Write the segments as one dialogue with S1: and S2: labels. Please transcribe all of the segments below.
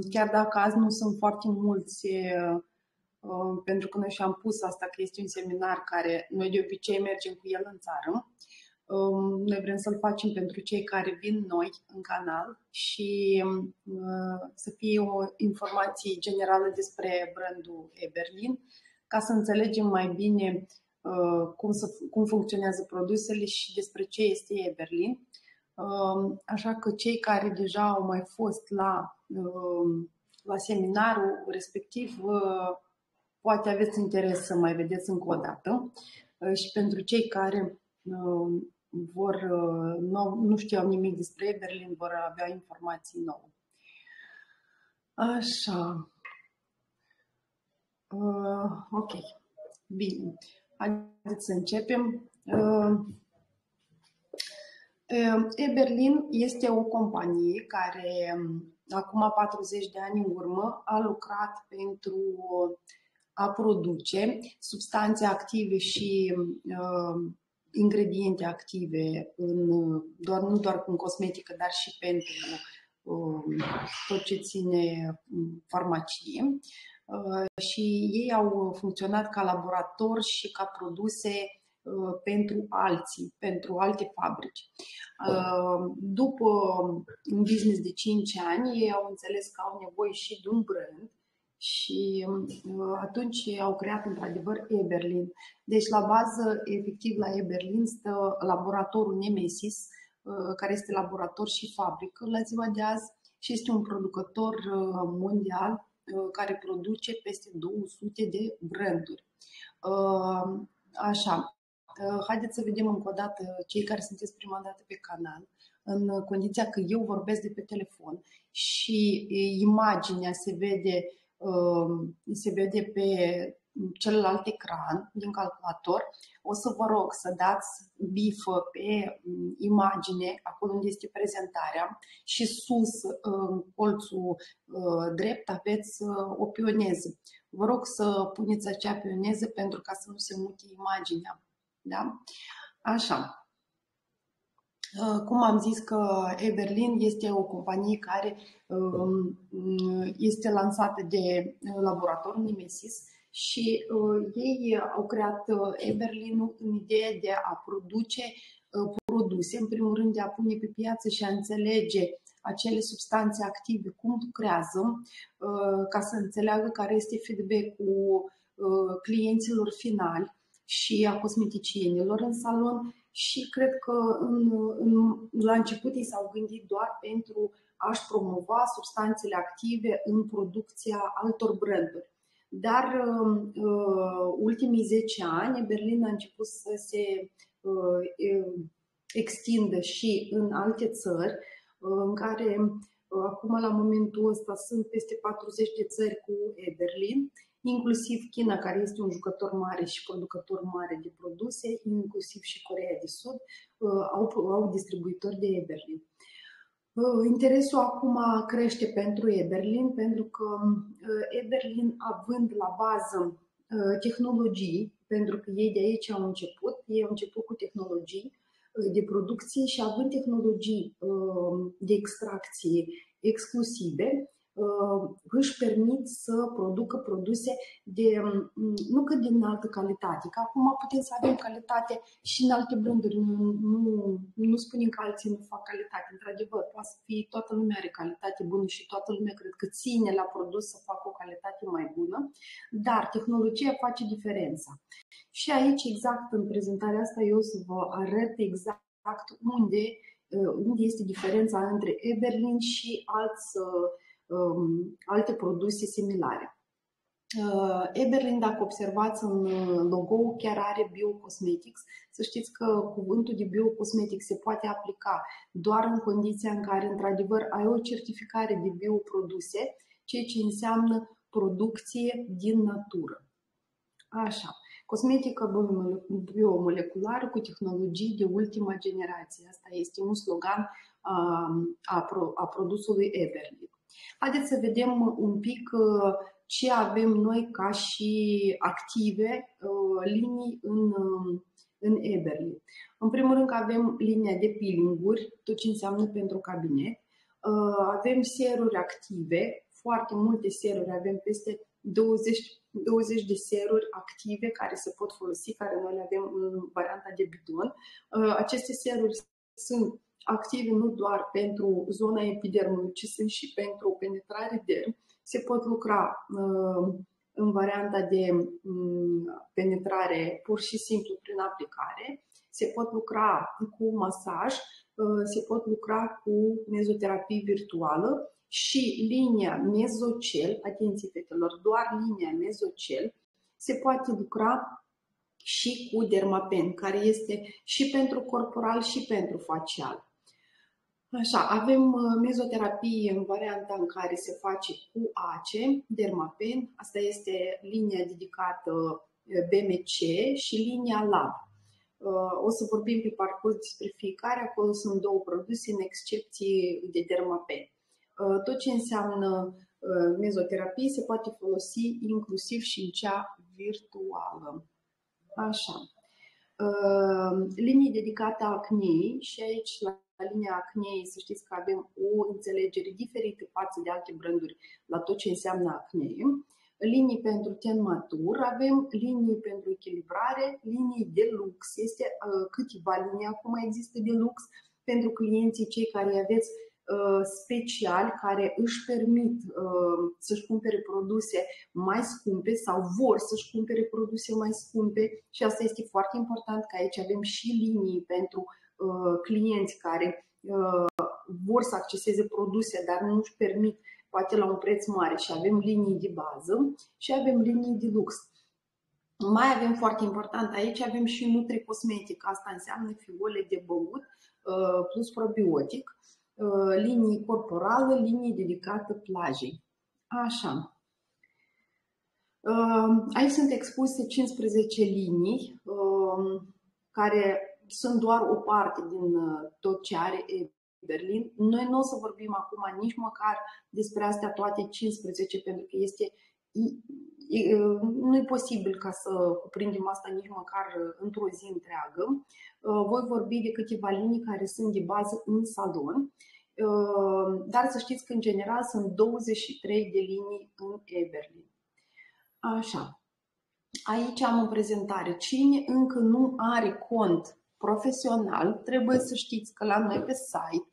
S1: chiar dacă azi nu sunt foarte mulți, pentru că noi și-am pus asta că este un seminar care noi de obicei mergem cu el în țară. Noi vrem să-l facem pentru cei care vin noi în canal și să fie o informație generală despre brandul Eberlin, ca să înțelegem mai bine cum funcționează produsele și despre ce este Eberlin. Așa că cei care deja au mai fost la seminarul respectiv, poate aveți interes să mai vedeți încă o dată. Și pentru cei care nu știau nimic despre Eberlin, vor avea informații nouă. Așa. Ok. Bine. Haideți să începem. Eberlin este o companie care acum 40 de ani în urmă a lucrat pentru a produce substanțe active și ingrediente active nu doar în cosmetică, dar și pentru tot ce ține farmacie. Și ei au funcționat ca laborator și ca produse pentru alții, pentru alte fabrici. După un business de 5 ani, ei au înțeles că au nevoie și de un brand și atunci au creat într-adevăr Eberlin. Deci la bază, efectiv, la Eberlin stă laboratorul Nemesis, care este laborator și fabrică la ziua de azi și este un producător mondial care produce peste 200 de branduri. Așa. Haideți să vedem încă o dată, cei care sunteți prima dată pe canal, în condiția că eu vorbesc de pe telefon și imaginea se vede pe celălalt ecran din calculator, o să vă rog să dați bifă pe imagine, acolo unde este prezentarea, și sus, în colțul drept, aveți o pioneză. Vă rog să puneți acea pioneză pentru ca să nu se mute imaginea. Da? Așa. Cum am zis că Eberlin este o companie care este lansată de laboratorul Nemesis și ei au creat Eberlin în ideea de a produce produse, în primul rând de a pune pe piață și a înțelege acele substanțe active, cum lucrează, ca să înțeleagă care este feedback-ul clienților finali și a cosmeticienilor în salon. Și cred că la început ei s-au gândit doar pentru a-și promova substanțele active în producția altor branduri. Dar ultimii 10 ani Eberlin a început să se extindă și în alte țări, în care acum la momentul ăsta sunt peste 40 de țări cu Eberlin, inclusiv China, care este un jucător mare și producător mare de produse, inclusiv și Coreea de Sud, au distribuitori de Eberlin. Interesul acum crește pentru Eberlin, pentru că Eberlin, având la bază tehnologii, pentru că ei de aici au început cu tehnologii de producție și având tehnologii de extracție exclusive, își permit să producă produse nu cât de înaltă calitate, că acum putem să avem calitate și în alte branduri, nu spunem că alții nu fac calitate, într-adevăr, poate să fie, toată lumea are calitate bună și toată lumea cred că ține la produs să facă o calitate mai bună, dar tehnologia face diferența. Și aici, exact în prezentarea asta, eu o să vă arăt exact unde este diferența între Eberlin și alte produse similare. Eberlin, dacă observați în logo, chiar are Biocosmetics. Să știți că cuvântul de Biocosmetics se poate aplica doar în condiția în care, într-adevăr, ai o certificare de bioproduse, ceea ce înseamnă producție din natură. Așa. Cosmetică biomoleculară cu tehnologii de ultima generație. Asta este un slogan a produsului Eberlin. Haideți să vedem un pic ce avem noi ca și active linii în Eberlin. În primul rând că avem linia de peelinguri, tot ce înseamnă pentru cabinet. Avem seruri active, foarte multe seruri, avem peste 20 de seruri active care se pot folosi, care noi le avem în varianta de bidon. Aceste seruri sunt active nu doar pentru zona epidermului, ci sunt și pentru penetrare derm. Se pot lucra în varianta de penetrare pur și simplu prin aplicare, se pot lucra cu masaj, se pot lucra cu mezoterapie virtuală și linia mezocel, atenție fetelor, doar linia mezocel, se poate lucra și cu dermapen, care este și pentru corporal și pentru facial. Așa, avem mezoterapie în varianta în care se face cu ACE, dermapen, asta este linia dedicată BMC și linia LAB. O să vorbim pe parcurs despre fiecare, acolo sunt două produse în excepție de dermapen. Tot ce înseamnă mezoterapie se poate folosi inclusiv și în cea virtuală. Așa. Linii dedicate acnei și aici la linia acnei să știți că avem o înțelegere diferită față de alte branduri la tot ce înseamnă acnee. Linii pentru ten matur, avem linii pentru echilibrare, linii de lux, este câteva linii acum există de lux pentru clienții cei care aveți speciali, care își permit să-și cumpere produse mai scumpe sau vor să-și cumpere produse mai scumpe și asta este foarte important, că aici avem și linii pentru clienți care vor să acceseze produse, dar nu își permit poate la un preț mare și avem linii de bază și avem linii de lux. Mai avem foarte important, aici avem și nutri-cosmetic, asta înseamnă fiole de băut plus probiotic, linii corporale, linii dedicate plajei. Așa. Aici sunt expuse 15 linii care sunt doar o parte din tot ce are Eberlin. Noi nu o să vorbim acum nici măcar despre astea toate 15, pentru că nu e posibil ca să cuprindem asta nici măcar într-o zi întreagă. Voi vorbi de câteva linii care sunt de bază în salon, dar să știți că în general sunt 23 de linii în Eberlin. Așa. Aici am o prezentare. Cine încă nu are cont profesional, trebuie să știți că la noi pe site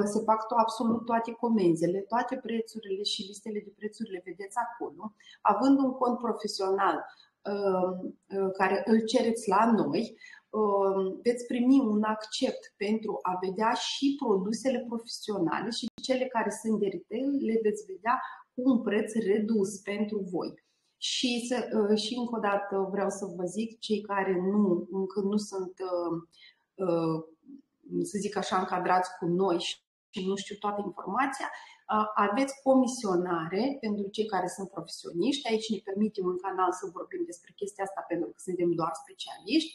S1: se fac absolut toate comenzile, toate prețurile și listele de prețuri le vedeți acolo. Având un cont profesional care îl cereți la noi, veți primi un accept pentru a vedea și produsele profesionale și cele care sunt de retail le veți vedea cu un preț redus pentru voi. Și încă o dată vreau să vă zic, cei care încă nu sunt, să zic așa, încadrați cu noi și nu știu toată informația, aveți comisionare pentru cei care sunt profesioniști. Aici ne permitem în canal să vorbim despre chestia asta pentru că suntem doar specialiști.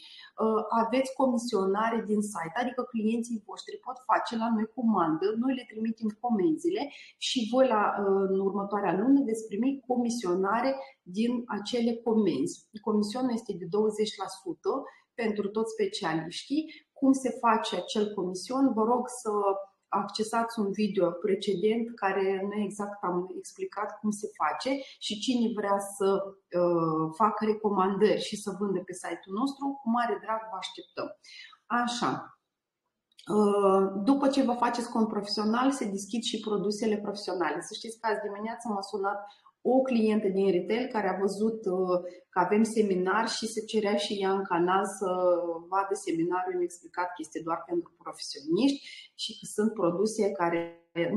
S1: Aveți comisionare din site, adică clienții voștri pot face la noi comandă, noi le trimitem comenzile și voi în următoarea lună veți primi comisionare din acele comenzi. Comisionul este de 20% pentru toți specialiștii. Cum se face acel comision? Vă rog să accesați un video precedent care noi exact am explicat cum se face și cine vrea să facă recomandări și să vândă pe site-ul nostru, cu mare drag vă așteptăm. Așa. După ce vă faceți cont profesional, se deschid și produsele profesionale. Să știți că azi dimineață m-a sunat o clientă din retail care a văzut că avem seminar și se cerea și ea în canal să vadă seminarul. Îmi explicat că este doar pentru profesioniști și că sunt produse care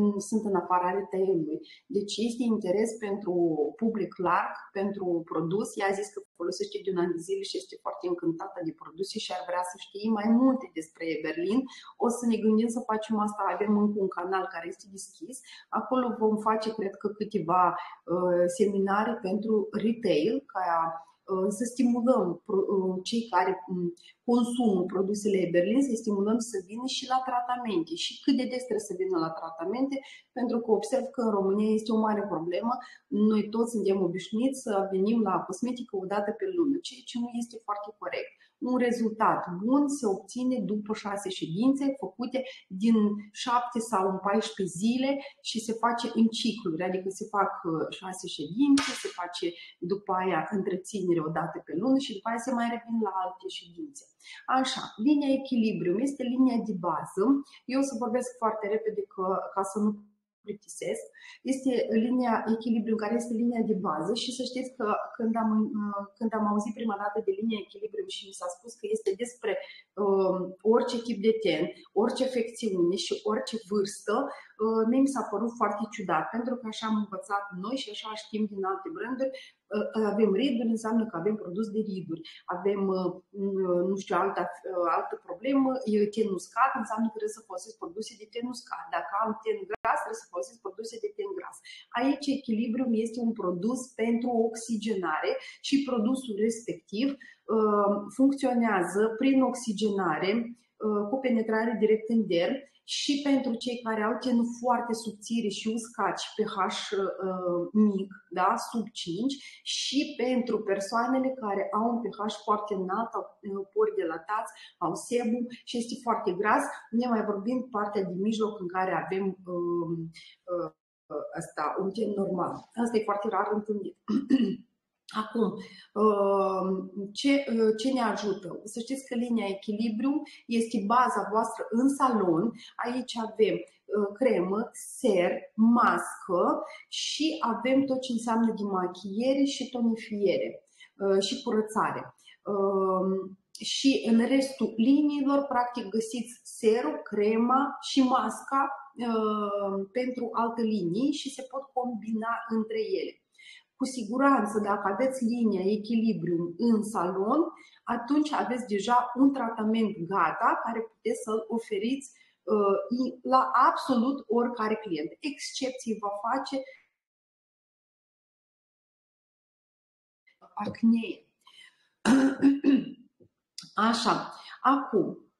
S1: nu sunt în afara retail-ului. Deci este interes pentru public larg, pentru produs. Ea a zis că folosește de un an de zile și este foarte încântată de produse și ar vrea să știe mai multe despre Eberlin. O să ne gândim să facem asta, avem încă un canal care este deschis. Acolo vom face, cred că, câteva seminare pentru retail, ca să stimulăm cei care consumă produsele Eberlin, să stimulăm să vină și la tratamente. Și cât de des trebuie să vină la tratamente, pentru că observ că în România este o mare problemă. Noi toți suntem obișnuiți să venim la cosmetică o dată pe lună, ceea ce nu este foarte corect. un rezultat bun se obține după 6 ședințe făcute din 7 sau în 14 zile și se face în cicluri, adică se fac 6 ședințe, se face după aia întreținere o dată pe lună și după aia se mai revin la alte ședințe. Așa, linia echilibrium este linia de bază. Eu o să vorbesc foarte repede ca să nu plictisesc. Este linia echilibrium, care este linia de bază și să știți că când am auzit prima dată de linia echilibrium și mi s-a spus că este despre orice tip de ten, orice afecțiune și orice vârstă, mie mi s-a părut foarte ciudat, pentru că așa am învățat noi și așa știm din alte branduri. Avem riduri, înseamnă că avem produs de riduri. Avem, nu știu, altă problemă, ten uscat, înseamnă că trebuie să folosesc produse de ten uscat. Dacă am ten gras, trebuie să folosesc produse de ten gras. Aici echilibrium este un produs pentru oxigenare și produsul respectiv funcționează prin oxigenare cu penetrare direct în derm și pentru cei care au ten foarte subțire și uscat și pH mic, da, sub 5, și pentru persoanele care au un pH foarte înalt, au pori dilatați, au sebum și este foarte gras, ne mai vorbind partea din mijloc în care avem un gen normal. Asta e foarte rar întâlnit. Acum, ce ne ajută? Să știți că linia echilibrium este baza voastră în salon. Aici avem cremă, ser, mască și avem tot ce înseamnă demachiere și tonifiere și curățare. Și în restul liniilor, practic, găsiți serul, crema și masca pentru alte linii și se pot combina între ele. Cu siguranță, dacă aveți linia echilibrium în salon, atunci aveți deja un tratament gata care puteți să-l oferiți la absolut oricare client. Excepții va face acne. Așa, acum,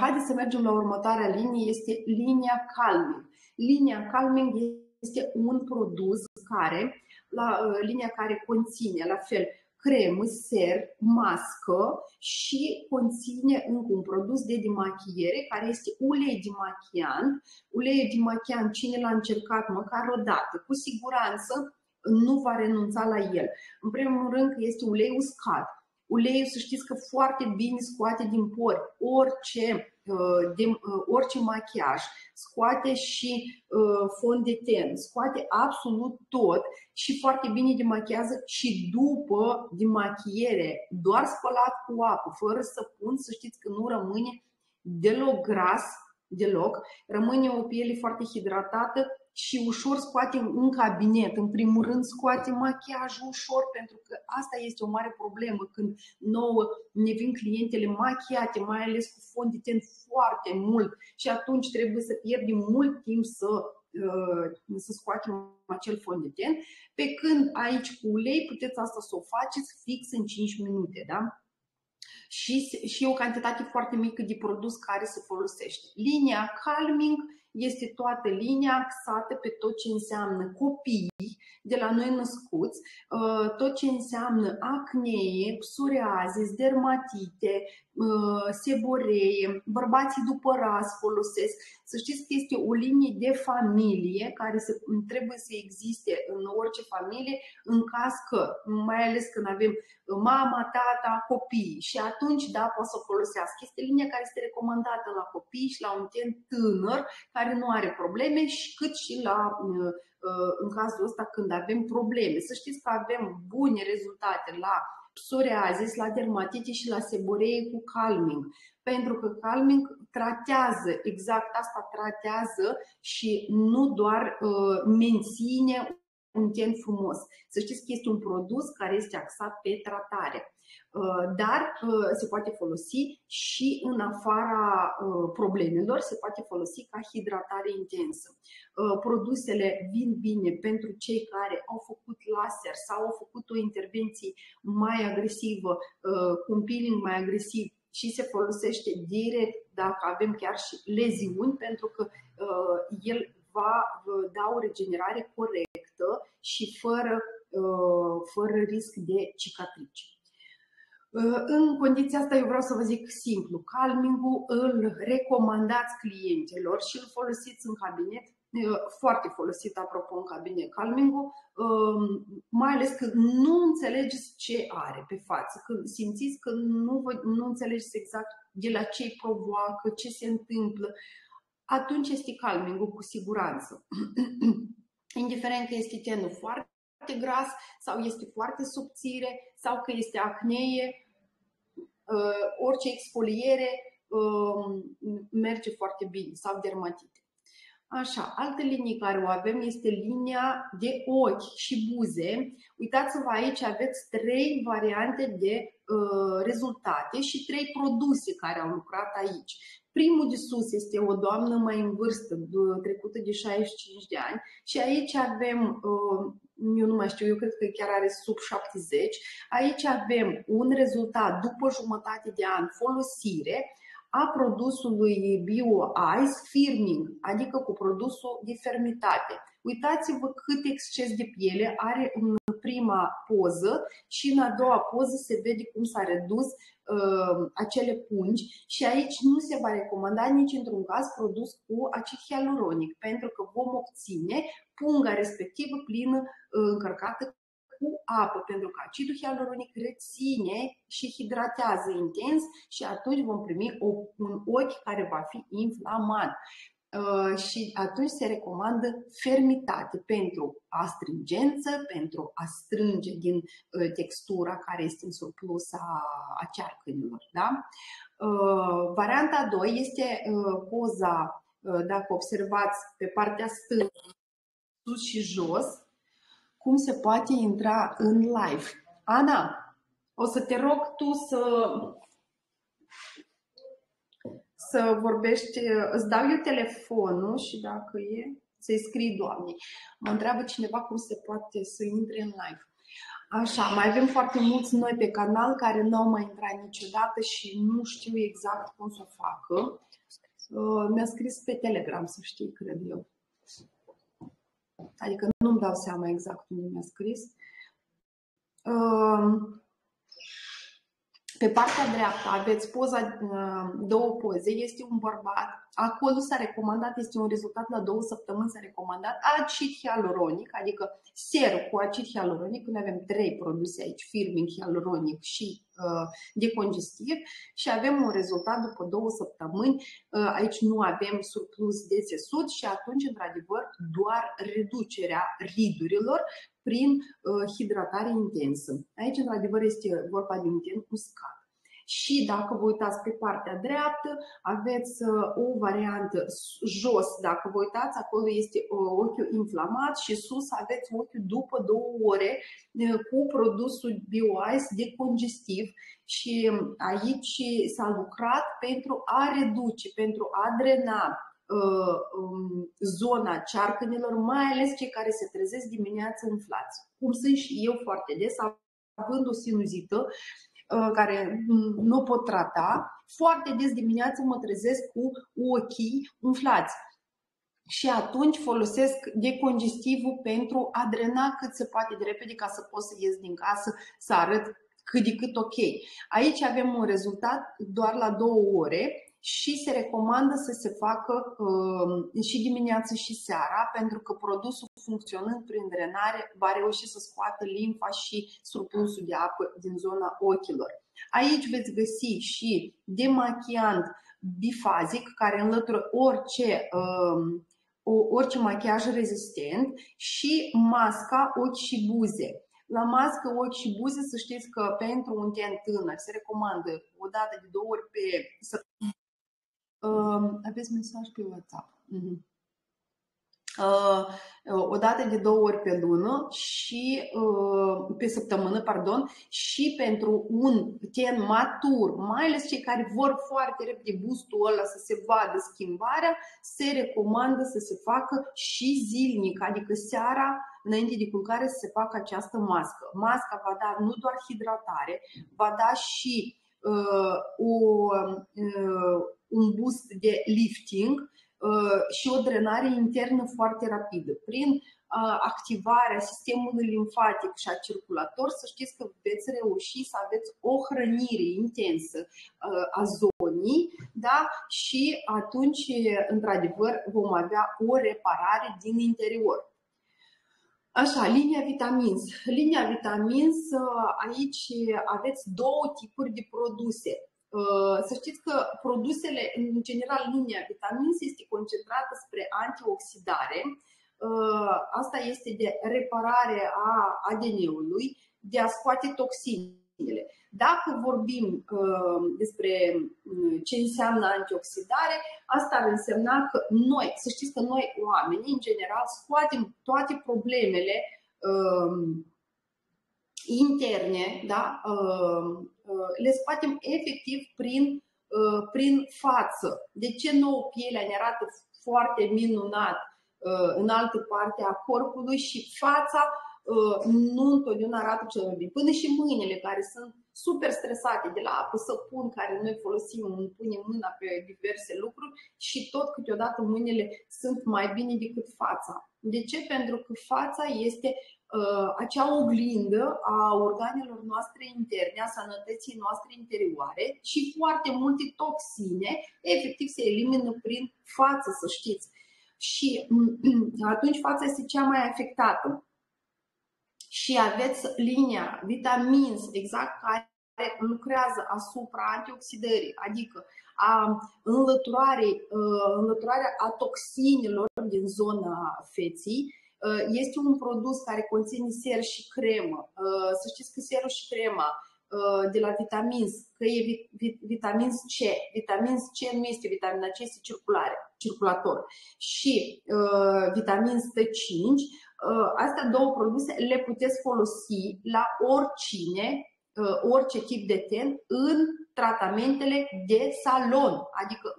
S1: haideți să mergem la următoarea linie, este linia Calming. Linia Calming este un produs care, linia care conține la fel cremă, ser, mască și conține încă un produs de demachiere care este ulei demachiant. Uleiul demachiant, cine l-a încercat măcar o dată, cu siguranță nu va renunța la el. În primul rând că este ulei uscat. Uleiul, să știți că foarte bine scoate din pori orice machiaj, scoate și fond de ten, scoate absolut tot și foarte bine demachiază și după demachiere, doar spălat cu apă, fără săpun, să știți că nu rămâne deloc gras, deloc, rămâne o piele foarte hidratată și ușor scoate în cabinet. În primul rând scoate machiajul ușor, pentru că asta este o mare problemă când nouă ne vin clientele machiate, mai ales cu fond de ten foarte mult și atunci trebuie să pierdem mult timp să scoatem acel fond de ten, pe când aici cu ulei puteți asta să o faceți fix în 5 minute, da? Și o cantitate foarte mică de produs care se folosește. Linia Calming este toată linia axată pe tot ce înseamnă copii de la noi născuți, tot ce înseamnă acnee, psoriazis, dermatite, seboree, bărbații după ras folosesc. Să știți că este o linie de familie care trebuie să existe în orice familie în caz că, mai ales când avem mama, tata, copii și atunci da, poate să o folosească. Este linia care este recomandată la copii și la un ten tânăr care nu are probleme și cât și în cazul ăsta când avem probleme. Să știți că avem bune rezultate la psoriazis, la dermatite și la seboree cu Calming. Pentru că Calming tratează, exact asta tratează și nu doar menține un ten frumos. Să știți că este un produs care este axat pe tratare. Dar se poate folosi și în afara problemelor, se poate folosi ca hidratare intensă. Produsele vin bine pentru cei care au făcut laser sau au făcut o intervenție mai agresivă, cu un peeling mai agresiv și se folosește direct dacă avem chiar și leziuni, pentru că el va da o regenerare corectă și fără risc de cicatrici. În condiția asta eu vreau să vă zic simplu, calming-ul îl recomandați clienților și îl folosiți în cabinet, foarte folosit apropo în cabinet calming-ul, mai ales când nu înțelegeți ce are pe față, când simțiți că nu înțelegeți exact de la ce îi provoacă, ce se întâmplă, atunci este calming-ul cu siguranță. Indiferent că este tenul foarte gras sau este foarte subțire sau că este acnee, orice exfoliere merge foarte bine, sau dermatite. Așa, altă linie care o avem este linia de ochi și buze. Uitați-vă aici, aveți 3 variante de rezultate și 3 produse care au lucrat aici. Primul de sus este o doamnă mai în vârstă, trecută de 65 de ani și aici avem, eu nu mai știu, eu cred că chiar are sub 70. Aici avem un rezultat după jumătate de an folosire a produsului Bio Ice Firming, adică cu produsul de fermitate. Uitați-vă cât exces de piele are în prima poză și în a doua poză se vede cum s-a redus acele pungi și aici nu se va recomanda nici într-un caz produs cu acid hialuronic, pentru că vom obține punga respectivă plină, încărcată cu apă, pentru că acidul hialuronic reține și hidratează intens și atunci vom primi un ochi care va fi inflamat. Și atunci se recomandă fermitate pentru astringență, pentru a strânge din textura care este în surplus a cearcănilor. Da? Varianta 2 este poza, dacă observați pe partea stângă, sus și jos, cum se poate intra în live. Ana, o să te rog tu să vorbești, îți dau eu telefonul și dacă e, să-i scrii doamnei. Mă întreabă cineva cum se poate să intre în live. Așa, mai avem foarte mulți noi pe canal care nu au mai intrat niciodată și nu știu exact cum să o facă. Mi-a scris pe Telegram, să știi, cred eu. Adică nu-mi dau seama exact unde mi-a scris. Pe partea dreaptă aveți poza, 2 poze, este un bărbat, acolo s-a recomandat, este un rezultat la 2 săptămâni, s-a recomandat acid hialuronic, adică serul cu acid hialuronic, când avem 3 produse aici, firming, hialuronic și decongestiv și avem un rezultat după 2 săptămâni, aici nu avem surplus de țesut și atunci, într-adevăr, doar reducerea ridurilor prin hidratare intensă. Aici, într-adevăr, este vorba de un ten uscat. Și dacă vă uitați pe partea dreaptă, aveți o variantă jos, dacă vă uitați, acolo este ochiul inflamat și sus aveți ochiul după 2 ore cu produsul Bio Ice decongestiv și aici s-a lucrat pentru a reduce, pentru a drena zona cearcănilor, mai ales cei care se trezesc dimineața inflați. Cum sunt și eu foarte des, având o sinuzită care nu pot trata, foarte des dimineața mă trezesc cu ochii umflați. Și atunci folosesc decongestivul pentru a drena cât se poate de repede ca să pot să ies din casă, să arăt cât de cât ok. Aici avem un rezultat doar la 2 ore și se recomandă să se facă și dimineața și seara, pentru că produsul, funcționând prin drenare, va reuși să scoată limfa și surplusul de apă din zona ochilor. Aici veți găsi și demachiant bifazic, care înlătură orice machiaj rezistent, și masca ochi și buze. La mască, ochi și buze, să știți că pentru un ten tânăr se recomandă o dată de 2 ori pe săptămână. Aveți mesaj pe WhatsApp. O dată de 2 ori pe lună și pe săptămână, pardon, și pentru un ten matur, mai ales cei care vor foarte repede boostul ăla să se vadă schimbarea, se recomandă să se facă și zilnic, adică seara, înainte de culcare, să se facă această mască. Masca va da nu doar hidratare, va da și un boost de lifting și o drenare internă foarte rapidă. Prin activarea sistemului limfatic și a circulator, să știți că veți reuși să aveți o hrănire intensă a zonii, da? Și atunci, într-adevăr, vom avea o reparare din interior. Așa, linia Vitamins. Linia Vitamins, aici aveți două tipuri de produse. Să știți că produsele, în general, linia Vitamins este concentrată spre antioxidare. Asta este de reparare a ADN-ului, de a scoate toxinele. Dacă vorbim despre ce înseamnă antioxidare, asta ar însemna că noi, să știți că noi oamenii, în general, scoatem toate problemele interne, da? Le scoatem efectiv prin față. De ce nouă pielea ne arată foarte minunat în altă parte a corpului și fața nu întotdeauna arată cel mai bine. Până și mâinile care sunt super stresate de la apă, săpun care noi folosim, punem mâna pe diverse lucruri și tot câteodată mâinile sunt mai bine decât fața. De ce? Pentru că fața este acea oglindă a organelor noastre interne, a sănătății noastre interioare și foarte multe toxine efectiv se elimină prin față, să știți. Și atunci fața este cea mai afectată. Și aveți linia Vitamins, exact, care lucrează asupra antioxidării, adică a înlăturarea a toxinelor din zona feței. Este un produs care conține ser și cremă. Să știți că serul și crema de la Vitamins, că e Vitamins C. Vitamins C nu este vitamina C, este circulator. Și Vitamins T5, astea două produse le puteți folosi la oricine, orice tip de ten, în tratamentele de salon, adică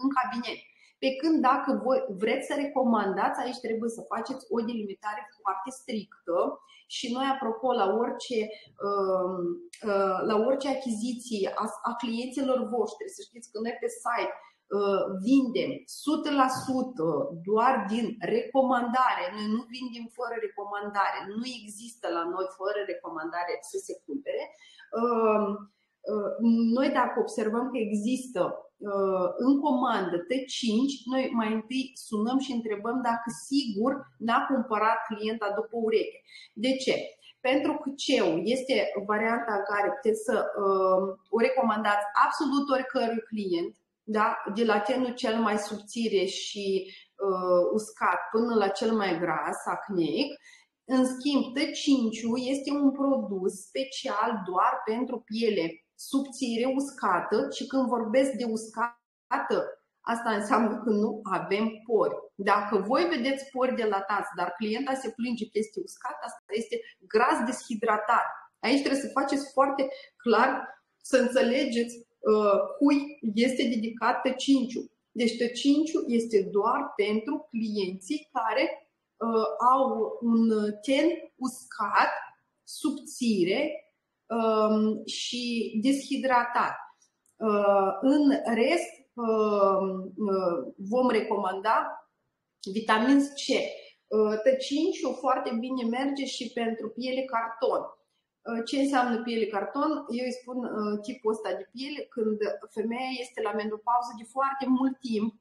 S1: în cabinet. Pe când dacă voi vreți să recomandați, aici trebuie să faceți o delimitare foarte strictă și noi, apropo, la orice achiziție a clienților voștri, să știți că noi pe site vindem 100% doar din recomandare, noi nu vindim fără recomandare, nu există la noi fără recomandare să se cumpere. Noi dacă observăm că există în comandă T5, noi mai întâi sunăm și întrebăm dacă sigur n-a cumpărat clienta după ureche. De ce? Pentru că CEU este varianta în care puteți să o recomandați absolut oricărui client, da? De la tenul cel mai subțire și uscat până la cel mai gras, acneic. În schimb, T5-ul este un produs special doar pentru piele subțire, uscată, și când vorbesc de uscată, asta înseamnă că nu avem pori. Dacă voi vedeți pori dilatați, dar clienta se plânge că este uscat, asta este gras deshidratat. Aici trebuie să faceți foarte clar, să înțelegeți cui este dedicat T5-ul. Deci T5-ul este doar pentru clienții care au un ten uscat, subțire și deshidratat. În rest, vom recomanda Vitamin C. T5-ul foarte bine merge și pentru piele carton. Ce înseamnă piele carton? Eu îi spun tipul ăsta de piele când femeia este la menopauză de foarte mult timp,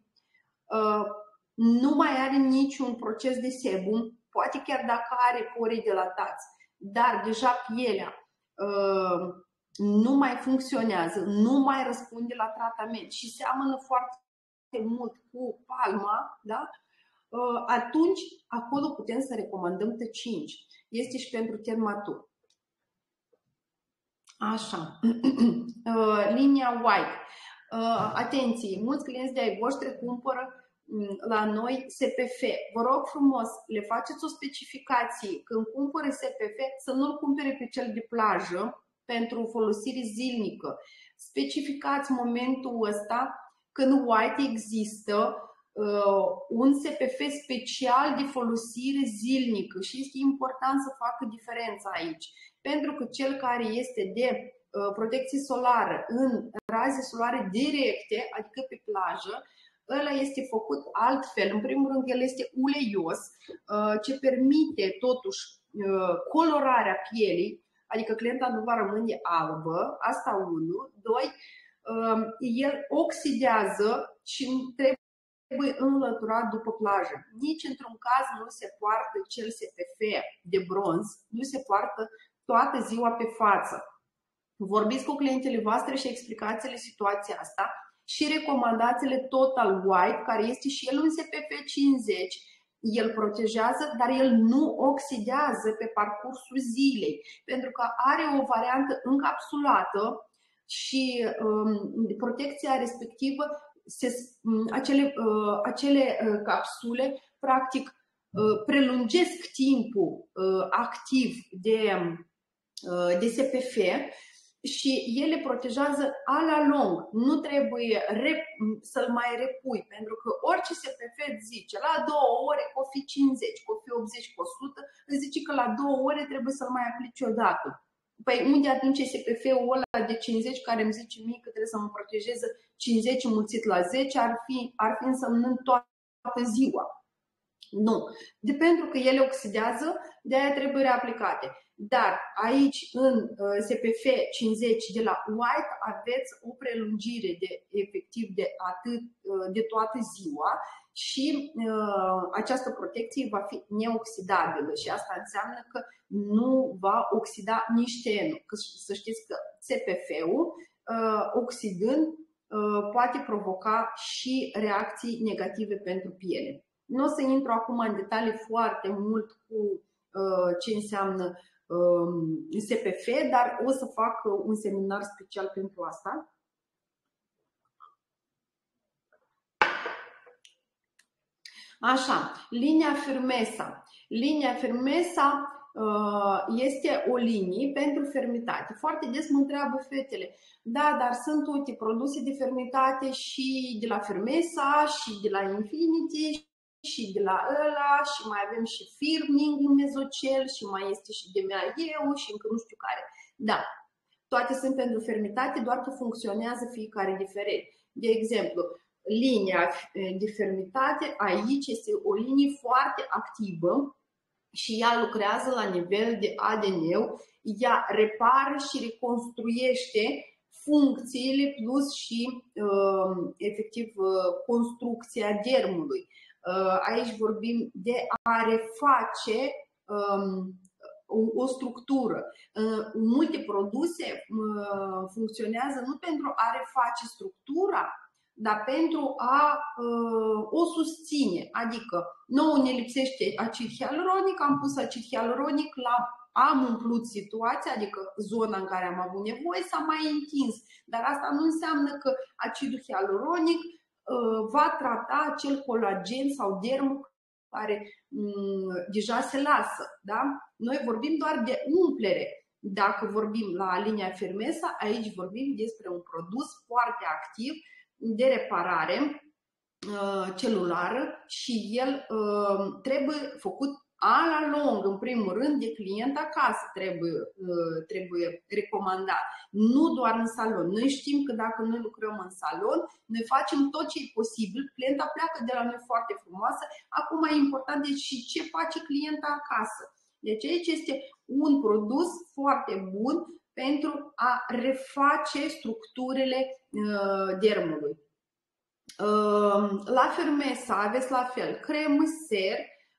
S1: nu mai are niciun proces de sebum, poate chiar dacă are porii dilatați, dar deja pielea nu mai funcționează, nu mai răspunde la tratament și seamănă foarte mult cu palma, da? Atunci acolo putem să recomandăm T5. Este și pentru ten matur. Așa. Linia White. Atenție, mulți clienți de-ai voștri cumpără la noi SPF. Vă rog frumos, le faceți o specificație. Când cumpără SPF, să nu-l cumpere pe cel de plajă pentru folosire zilnică. Specificați momentul ăsta când White există un SPF special de folosire zilnică și este important să facă diferența aici. Pentru că cel care este de protecție solară în raze solare directe, adică pe plajă, ăla este făcut altfel. În primul rând, el este uleios, ce permite totuși colorarea pielii, adică clienta nu va rămâne albă, asta 1. 2, el oxidează și trebuie înlăturat după plajă. Nici într-un caz nu se poartă gel SPF de bronz, nu se poartă toată ziua pe față. Vorbiți cu clientele voastre și explicați-le situația asta și recomandați-le Total White, care este și el un SPF 50. El protejează, dar el nu oxidează pe parcursul zilei, pentru că are o variantă încapsulată și protecția respectivă, acele capsule practic prelungesc timpul activ de SPF și ele protejează a la lung. Nu trebuie să-l mai repui, pentru că orice SPF îți zice la 2 ore cofi 50, cofi 80, 100, îți zice că la 2 ore trebuie să-l mai aplici odată. Păi unde atunci SPF-ul ăla de 50 care îmi zice mie că trebuie să mă protejeze 50 înmulțit la 10 ar fi însemnând toată ziua. Nu. Pentru că ele oxidează, de aia trebuie reaplicate. Dar aici în SPF 50 de la White aveți o prelungire efectiv de toată ziua și această protecție va fi neoxidabilă și asta înseamnă că nu va oxida nici tenul. Că să știți că SPF-ul oxidând poate provoca și reacții negative pentru piele. Nu o să intru acum în detalii foarte mult cu ce înseamnă SPF, dar o să fac un seminar special pentru asta. Așa, linia Firmesa. Linia Firmesa este o linie pentru fermitate. Foarte des mă întreabă fetele, da, dar sunt uite produse de fermitate și de la Firmesa și de la Infinity și de la ăla și mai avem și firming în mezocel și mai este și de eu și încă nu știu care. Da, toate sunt pentru fermitate, doar că funcționează fiecare diferit. De exemplu, linia de fermitate aici este o linie foarte activă și ea lucrează la nivel de ADN, ea repară și reconstruiește funcțiile plus și efectiv construcția dermului. Aici vorbim de a reface o structură. Multe produse funcționează nu pentru a reface structura, dar pentru a o susține. Adică nouă ne lipsește acid hialuronic, am pus acid hialuronic, am umplut situația, adică zona în care am avut nevoie s-a mai întins. Dar asta nu înseamnă că acidul hialuronic va trata acel colagen sau dermul care deja se lasă. Da? Noi vorbim doar de umplere. Dacă vorbim la linia Firmesa, aici vorbim despre un produs foarte activ de reparare celulară și el trebuie făcut a la lung, în primul rând, de client acasă trebuie recomandat, nu doar în salon. Noi știm că dacă noi lucrăm în salon, noi facem tot ce e posibil, clienta pleacă de la noi foarte frumoasă, acum e important și ce face clienta acasă. Deci aici este un produs foarte bun pentru a reface structurile dermului. La Firmesa aveți la fel cremă ser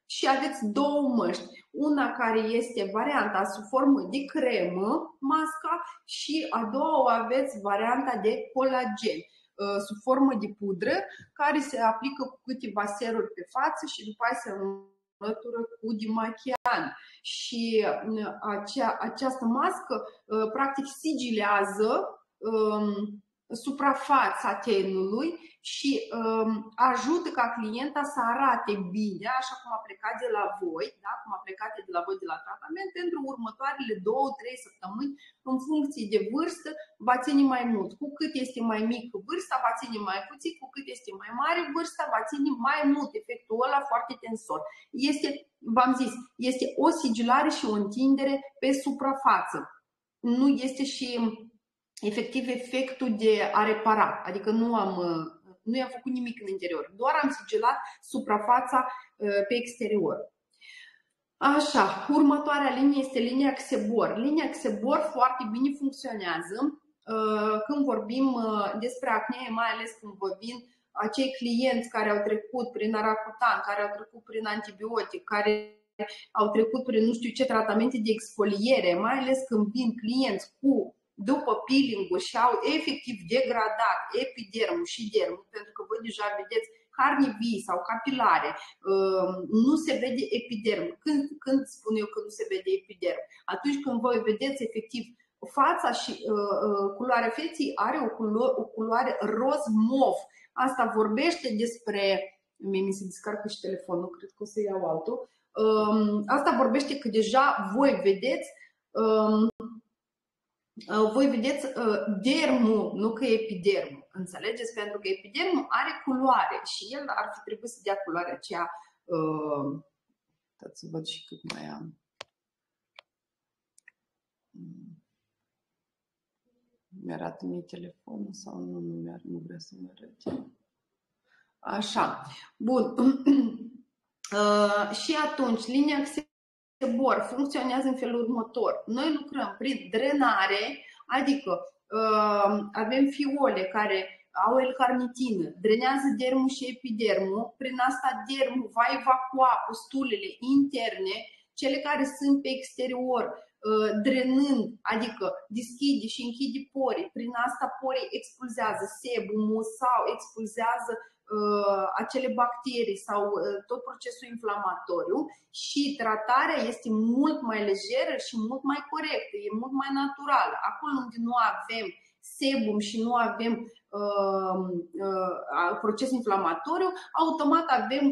S1: și aveți două măști. Una care este varianta sub formă de cremă, masca, și a doua o aveți varianta de colagen sub formă de pudră, care se aplică cu câteva seruri pe față și după aceea se înlătură cu demachiant. Și această mască practic sigilează suprafața tenului și ajută ca clienta să arate bine, așa cum a plecat de la voi, da? Cum a plecat de la voi de la tratament, pentru următoarele 2-3 săptămâni, în funcție de vârstă, va ține mai mult. Cu cât este mai mică vârsta, va ține mai puțin, cu cât este mai mare vârsta, va ține mai mult, efectul ăla foarte tensor. V-am zis, este o sigilare și o întindere pe suprafață. Nu este și efectiv efectul de a repara, adică nu am Nu i-am făcut nimic în interior, doar am sigilat suprafața pe exterior. Așa, următoarea linie este linia Xebor. Linia Xebor foarte bine funcționează când vorbim despre acne, mai ales când vorbim acei clienți care au trecut prin Aracutan, care au trecut prin antibiotic, care au trecut prin nu știu ce tratamente de exfoliere, mai ales când vin clienți după peeling-ul și au efectiv degradat epidermul și dermul, pentru că voi deja vedeți carni vii sau capilare, nu se vede epiderm. Când spun eu că nu se vede epiderm? Atunci când voi vedeți efectiv fața și culoarea feței are o culoare roz-mov. Asta vorbește despre... Mie mi se descarcă și telefonul, cred că o să iau altul. Asta vorbește că deja voi vedeți dermul, nu că epidermul. Înțelegeți? Pentru că epidermul are culoare și el ar fi trebuit să dea culoarea aceea. Să văd și cât mai am. Mi-arată mie telefonul sau nu vrea să-mi arăte. Așa. Bun. Și atunci, linia Xebor funcționează în felul următor. Noi lucrăm prin drenare, adică avem fiole care au L-carnitină, drenează dermul și epidermul. Prin asta dermul va evacua pustulele interne, cele care sunt pe exterior, drenând, adică deschide și închide porii. Prin asta porii expulzează sebumul sau expulzează acele bacterii sau tot procesul inflamatoriu și tratarea este mult mai lejeră și mult mai corectă, e mult mai naturală. Acolo unde nu avem sebum și nu avem proces inflamatoriu, automat avem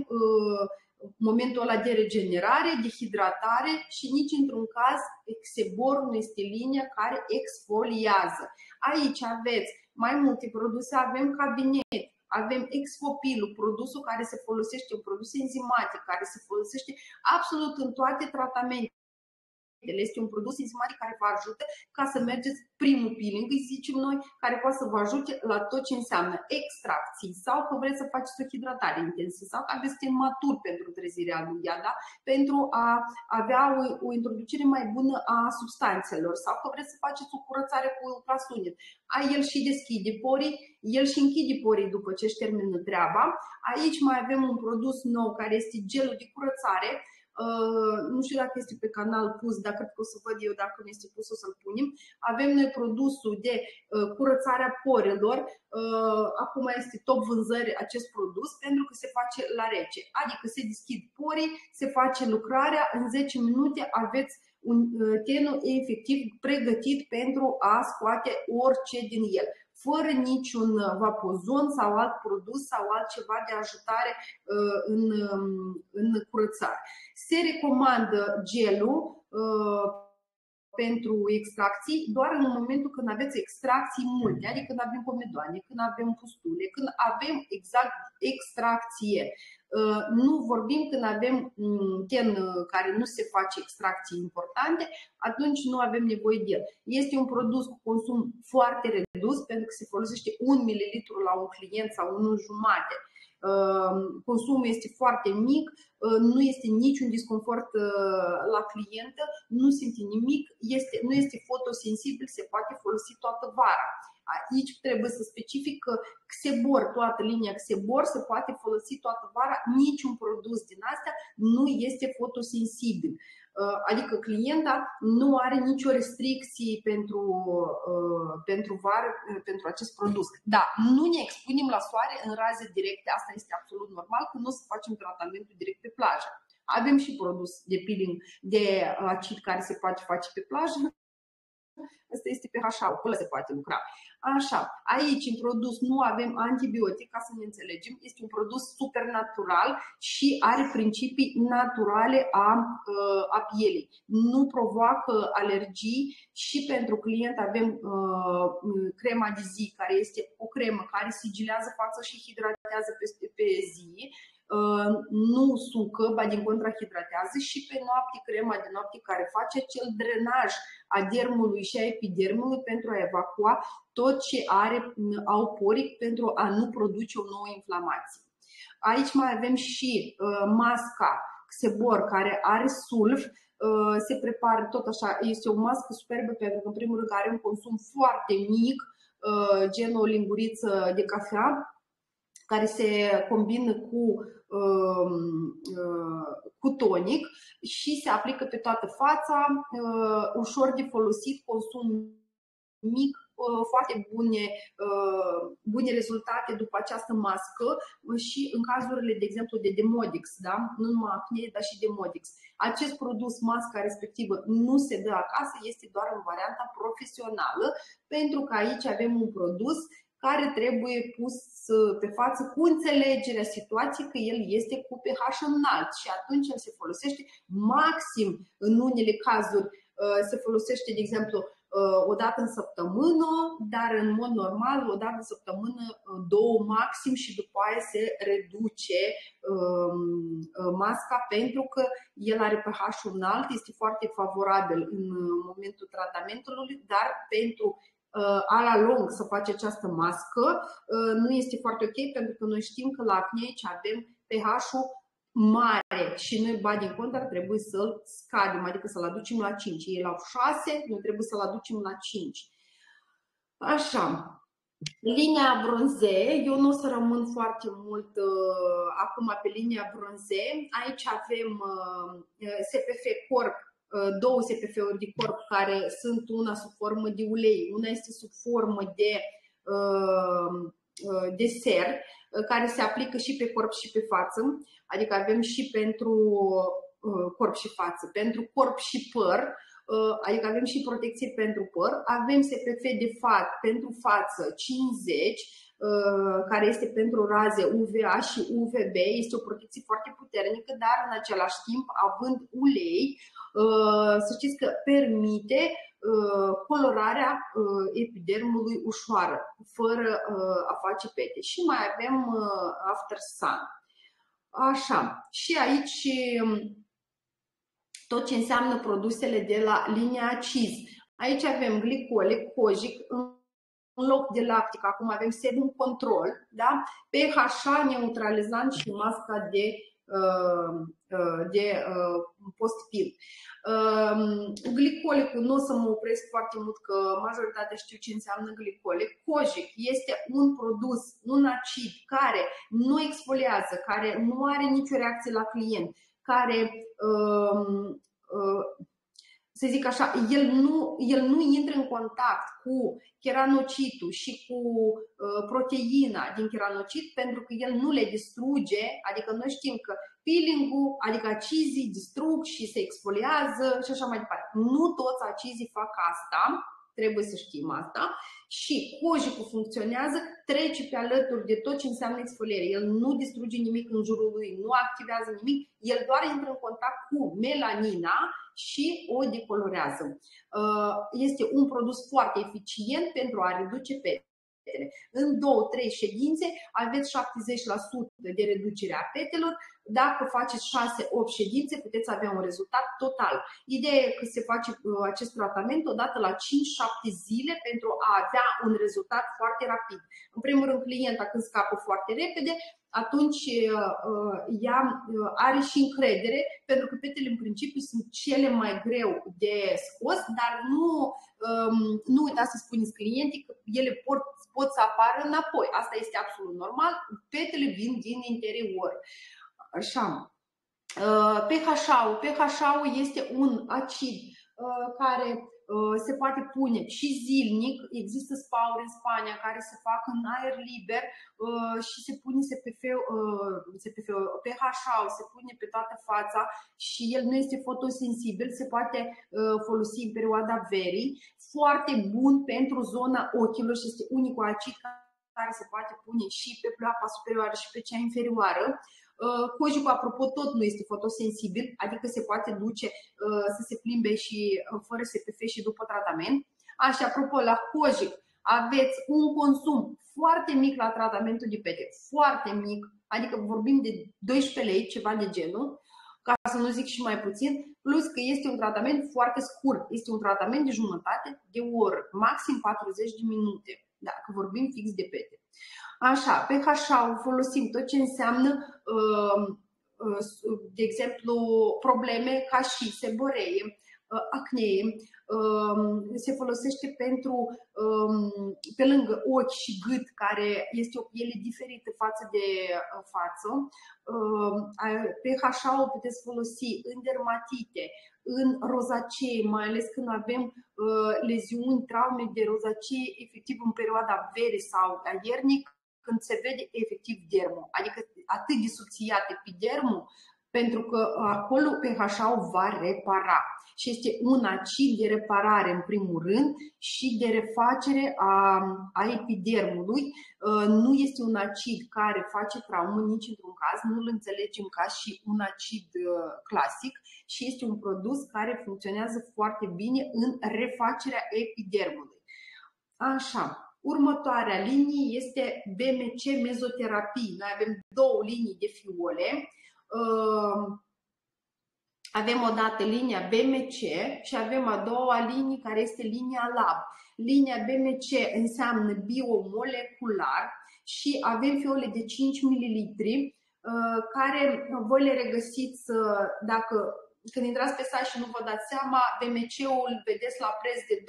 S1: momentul ăla de regenerare, de hidratare și nici într-un caz Xeborul nu este linia care exfoliază. Aici aveți mai multe produse, avem cabinet, avem Exfopilul, produsul care se folosește, un produs enzimatic care se folosește absolut în toate tratamentele. Este un produs enzimatic care vă ajută ca să mergeți primul peeling, îi zicem noi, care poate să vă ajute la tot ce înseamnă extracții sau că vreți să faceți o hidratare intensă sau că aveți timp matur pentru trezirea lui ea, da? Pentru a avea o introducere mai bună a substanțelor sau că vreți să faceți o curățare cu ultrasunet. El și deschide porii, el și închide porii după ce își termină treaba. Aici mai avem un produs nou care este gelul de curățare. Nu știu dacă este pe canal pus, dar cred că o să văd eu dacă nu este pus, o să-l punem. Avem noi produsul de curățare a porilor. Acum este top vânzări acest produs pentru că se face la rece. Adică se deschid porii, se face lucrarea, în 10 minute aveți un tenul efectiv pregătit pentru a scoate orice din el, fără niciun vapozon sau alt produs sau altceva de ajutare în curățare. Se recomandă gelul pentru extracții doar în momentul când aveți extracții multe, adică când avem pomedoane, când avem pustule, când avem exact extracție. Nu vorbim când avem ten care nu se face extracții importante, atunci nu avem nevoie de el. Este un produs cu consum foarte redus pentru că se folosește 1 ml la un client sau 1,5. Consumul este foarte mic, nu este niciun disconfort la clientă, nu simte nimic, nu este fotosensibil, se poate folosi toată vara. Aici trebuie să specific că Xebor, toată linia Xebor se poate folosi toată vara, niciun produs din astea nu este fotosensibil. Adică clienta nu are nicio restricție pentru vară, pentru acest produs. Da, nu ne expunem la soare în raze directe, asta este absolut normal, că nu o să facem tratamentul direct pe plajă. Avem și produs de peeling de acid care se poate face pe plajă. Asta este pH-ul, acolo se poate lucra. Așa, aici în produs nu avem antibiotic, ca să ne înțelegem, este un produs supernatural și are principii naturale a pielii. Nu provoacă alergii și pentru client avem crema de zi, care este o cremă care sigilează fața și hidratează pe zi. nu sucă, ba din contra hidratează, și pe noapte crema de noapte care face acel drenaj a dermului și a epidermului pentru a evacua tot ce au poric pentru a nu produce o nouă inflamație. Aici mai avem și masca Xebor, care are sulf. Se prepară tot așa, este o mască superbă pentru că în primul rând are un consum foarte mic, gen o linguriță de cafea, care se combină cu tonic și se aplică pe toată fața, ușor de folosit, consum mic, foarte bune rezultate după această mască și în cazurile, de exemplu, de Demodex, da? Nu numai acne, dar și Demodex. Acest produs, masca respectivă, nu se dă acasă, este doar în varianta profesională, pentru că aici avem un produs care trebuie pus pe față cu înțelegerea situației că el este cu pH înalt și atunci el se folosește maxim, în unele cazuri se folosește, de exemplu, o dată în săptămână, dar în mod normal o dată în săptămână, două maxim, și după aia se reduce masca pentru că el are pH înalt, este foarte favorabil în momentul tratamentului, dar pentru a la lung să faci această mască nu este foarte ok, pentru că noi știm că la acne aici avem pH-ul mare și noi, ba din contră, trebuie să-l scadem, adică să-l aducem la 5. Ei la 6, noi trebuie să-l aducem la 5. Așa. Linia bronze, eu nu o să rămân foarte mult acum pe linia bronze. Aici avem SPF Corp, două SPF-uri de corp care sunt una sub formă de ulei, una este sub formă de ser, care se aplică și pe corp și pe față, adică avem și pentru corp și față, pentru corp și păr, adică avem și protecție pentru păr, avem SPF de fat pentru față 50, care este pentru raze UVA și UVB, este o protecție foarte puternică, dar în același timp, având ulei, să știți că permite colorarea epidermului ușoară, fără a face pete. Și mai avem After Sun. Așa, și aici tot ce înseamnă produsele de la linia Aciz. Aici avem glicole, Kojic, în loc de lapte, acum avem Sebum Control, da? PHA neutralizant și masca de post-pil. Glicolicul, nu o să mă opresc foarte mult că majoritatea știu ce înseamnă glicolic. Kojic este un produs, un acid care nu exfoliază, care nu are nicio reacție la client, care să zic așa, el nu intră în contact cu keranocitul și cu proteina din keranocit, pentru că el nu le distruge, adică noi știm că peeling-ul, adică acizii distrug și se exfoliază și așa mai departe. Nu toți acizii fac asta, trebuie să știm asta, și Kojicul funcționează, trece pe alături de tot ce înseamnă exfoliere. El nu distruge nimic în jurul lui, nu activează nimic, el doar intră în contact cu melanina și o decolorează. Este un produs foarte eficient pentru a reduce petele. În 2-3 ședințe aveți 70% de reducere a petelor. Dacă faceți 6-8 ședințe, puteți avea un rezultat total. Ideea e că se face acest tratament odată la 5-7 zile pentru a avea un rezultat foarte rapid. În primul rând, clienta când scapă foarte repede, atunci ea are și încredere, pentru că petele în principiu sunt cele mai greu de scos, dar nu uitați să spuneți clientii că ele pot să apară înapoi. Asta este absolut normal, petele vin din interior. Așa. PHA-ul este un acid care se poate pune și zilnic. Există spa-uri în Spania care se fac în aer liber și se pune PHA-ul, se pune pe toată fața și el nu este fotosensibil, se poate folosi în perioada verii. Foarte bun pentru zona ochilor și este unicul acid care se poate pune și pe pleoapa superioară și pe cea inferioară. Kojicul, apropo, tot nu este fotosensibil, adică se poate duce să se plimbe și fără SPF și după tratament. Așa, apropo, la Kojic aveți un consum foarte mic la tratamentul de pete, foarte mic, adică vorbim de 12 lei, ceva de genul, ca să nu zic și mai puțin, plus că este un tratament foarte scurt, este un tratament de jumătate de oră, maxim 40 de minute, dacă vorbim fix de pete. Așa, pe HA folosim tot ce înseamnă, de exemplu, probleme ca și seboree, acnee, se folosește pentru, pe lângă ochi și gât, care este o piele diferită față de față. Pe HA o puteți folosi în dermatite, în rozacee, mai ales când avem leziuni, traume de rozacee, efectiv în perioada verii sau a iernii, când se vede efectiv dermul, adică atât de subțiat epidermul, pentru că acolo pH-ul va repara și este un acid de reparare în primul rând și de refacere a epidermului. Nu este un acid care face traumă nici într-un caz, nu îl înțelegem ca și un acid clasic și este un produs care funcționează foarte bine în refacerea epidermului. Așa. Următoarea linie este BMC mezoterapii. Noi avem două linii de fiole. Avem odată linia BMC și avem a doua linie care este linia LAB. Linia BMC înseamnă biomolecular și avem fiole de 5 ml care voi le regăsiți când intrați pe site și nu vă dați seama, BMC-ul îl vedeți la preț de 20-25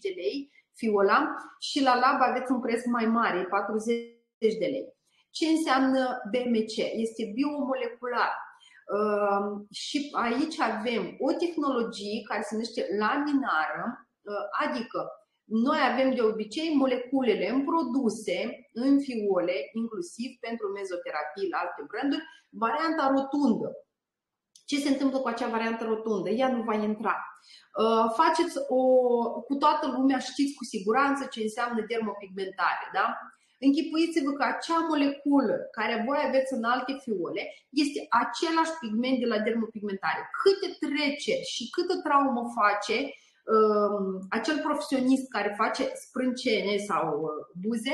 S1: de lei. Fiola, și la lab aveți un preț mai mare, 40 de lei. Ce înseamnă BMC? Este biomolecular. Și aici avem o tehnologie care se numește laminară, adică noi avem de obicei moleculele în produse, în fiole, inclusiv pentru mezoterapii la alte branduri, varianta rotundă. Ce se întâmplă cu acea variantă rotundă? Ea nu va intra. Faceți cu toată lumea, știți cu siguranță ce înseamnă dermopigmentare, da? Închipuiți-vă că acea moleculă care voi aveți în alte fiole este același pigment de la dermopigmentare. Câte treceri și câtă traumă face acel profesionist care face sprâncene sau buze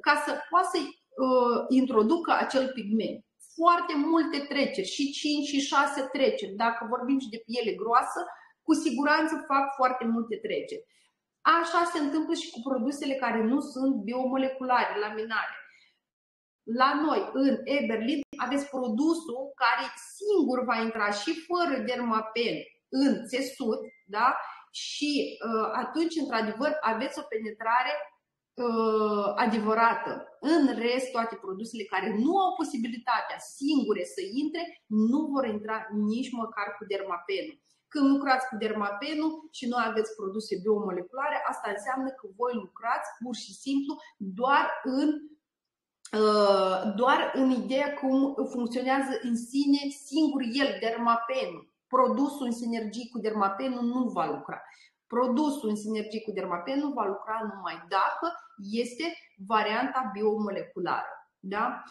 S1: ca să poată să introducă acel pigment. Foarte multe treceri, și 5 și 6 treceri. Dacă vorbim și de piele groasă, cu siguranță fac foarte multe treceri. Așa se întâmplă și cu produsele care nu sunt biomoleculare, laminare. La noi, în Eberlin, aveți produsul care singur va intra și fără dermapen în țesut, da? Și atunci, într-adevăr, aveți o penetrare adevărată. În rest, toate produsele care nu au posibilitatea singure să intre, nu vor intra nici măcar cu dermapenul. Când lucrați cu dermapenul și nu aveți produse biomoleculare, asta înseamnă că voi lucrați pur și simplu doar în ideea cum funcționează în sine singur el, dermapenul. Produsul în sinergie cu dermapenul nu va lucra. Produsul în sinergie cu dermapenul va lucra numai dacă este varianta biomoleculară. Da?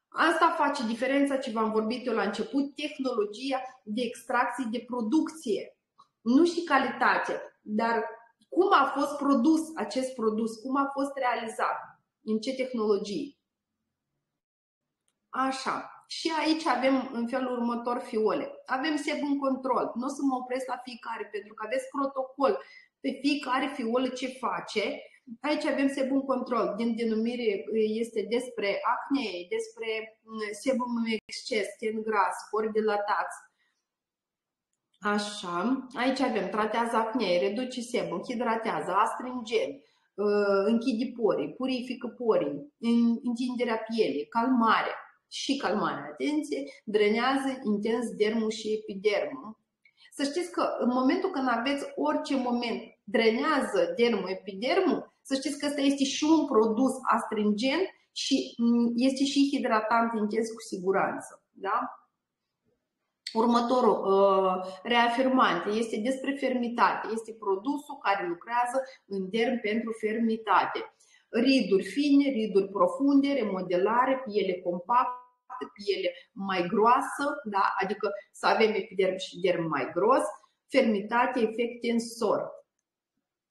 S1: Asta face diferența ce v-am vorbit eu la început, tehnologia de extracție de producție. Nu și calitatea, dar cum a fost produs acest produs, cum a fost realizat, în ce tehnologie. Așa. Și aici avem în felul următor fiole. Avem sebum control. Nu o să mă opresc la fiecare pentru că aveți protocol pe fiecare fiolă ce face. Aici avem sebum control. Din denumire este despre acne, despre sebum în exces, ten gras, pori dilatați. Așa. Aici avem tratează acne, reduce sebum, hidratează, astringent, închide porii, purifică porii, întinderea pielii, calmare. Și calmarea, atenție, drenează intens dermul și epidermul. Să știți că în momentul când aveți orice moment drenează dermul, epidermul, să știți că ăsta este și un produs astringent și este și hidratant intens cu siguranță. Da? Următorul, reafirmante, este despre fermitate. Este produsul care lucrează în derm pentru fermitate. Riduri fine, riduri profunde, remodelare, piele compactă, piele mai groasă, da? Adică să avem epiderm și derm mai gros, fermitate, efect tensor.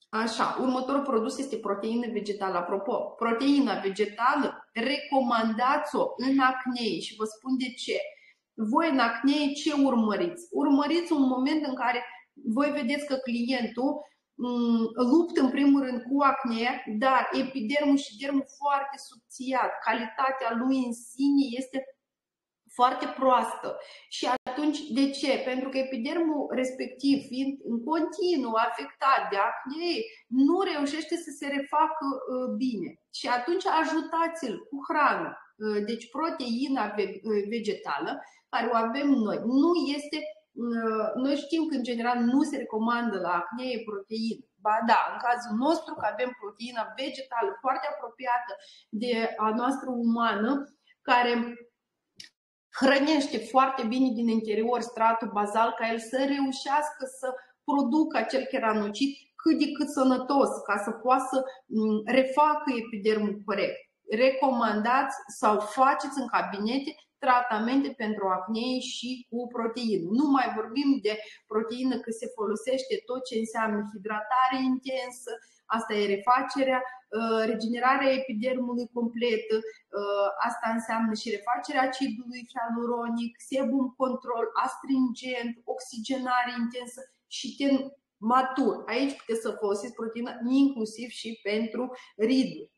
S1: Așa, următorul produs este proteină vegetală. Apropo, proteina vegetală recomandați-o în acnee și vă spun de ce. Voi în acnee ce urmăriți? Urmăriți un moment în care voi vedeți că clientul luptă în primul rând cu acnea, dar epidermul și dermul foarte subțiat, calitatea lui în sine este foarte proastă. Și atunci, de ce? Pentru că epidermul respectiv, fiind în continuu afectat de acne, nu reușește să se refacă bine. Și atunci ajutați-l cu hrană. Deci proteina vegetală, care o avem noi, nu este. Noi știm că în general nu se recomandă la acne proteină. Ba da, în cazul nostru că avem proteina vegetală foarte apropiată de a noastră umană, care hrănește foarte bine din interior stratul bazal ca el să reușească să producă acel keranocit cât de cât sănătos, ca să poată să refacă epidermul corect. Recomandați sau faceți în cabinete tratamente pentru acne și cu proteină. Nu mai vorbim de proteină că se folosește tot ce înseamnă hidratare intensă, asta e refacerea, regenerarea epidermului completă, asta înseamnă și refacerea acidului hialuronic, sebum control, astringent, oxigenare intensă și ten matur. Aici puteți să folosiți proteină inclusiv și pentru riduri.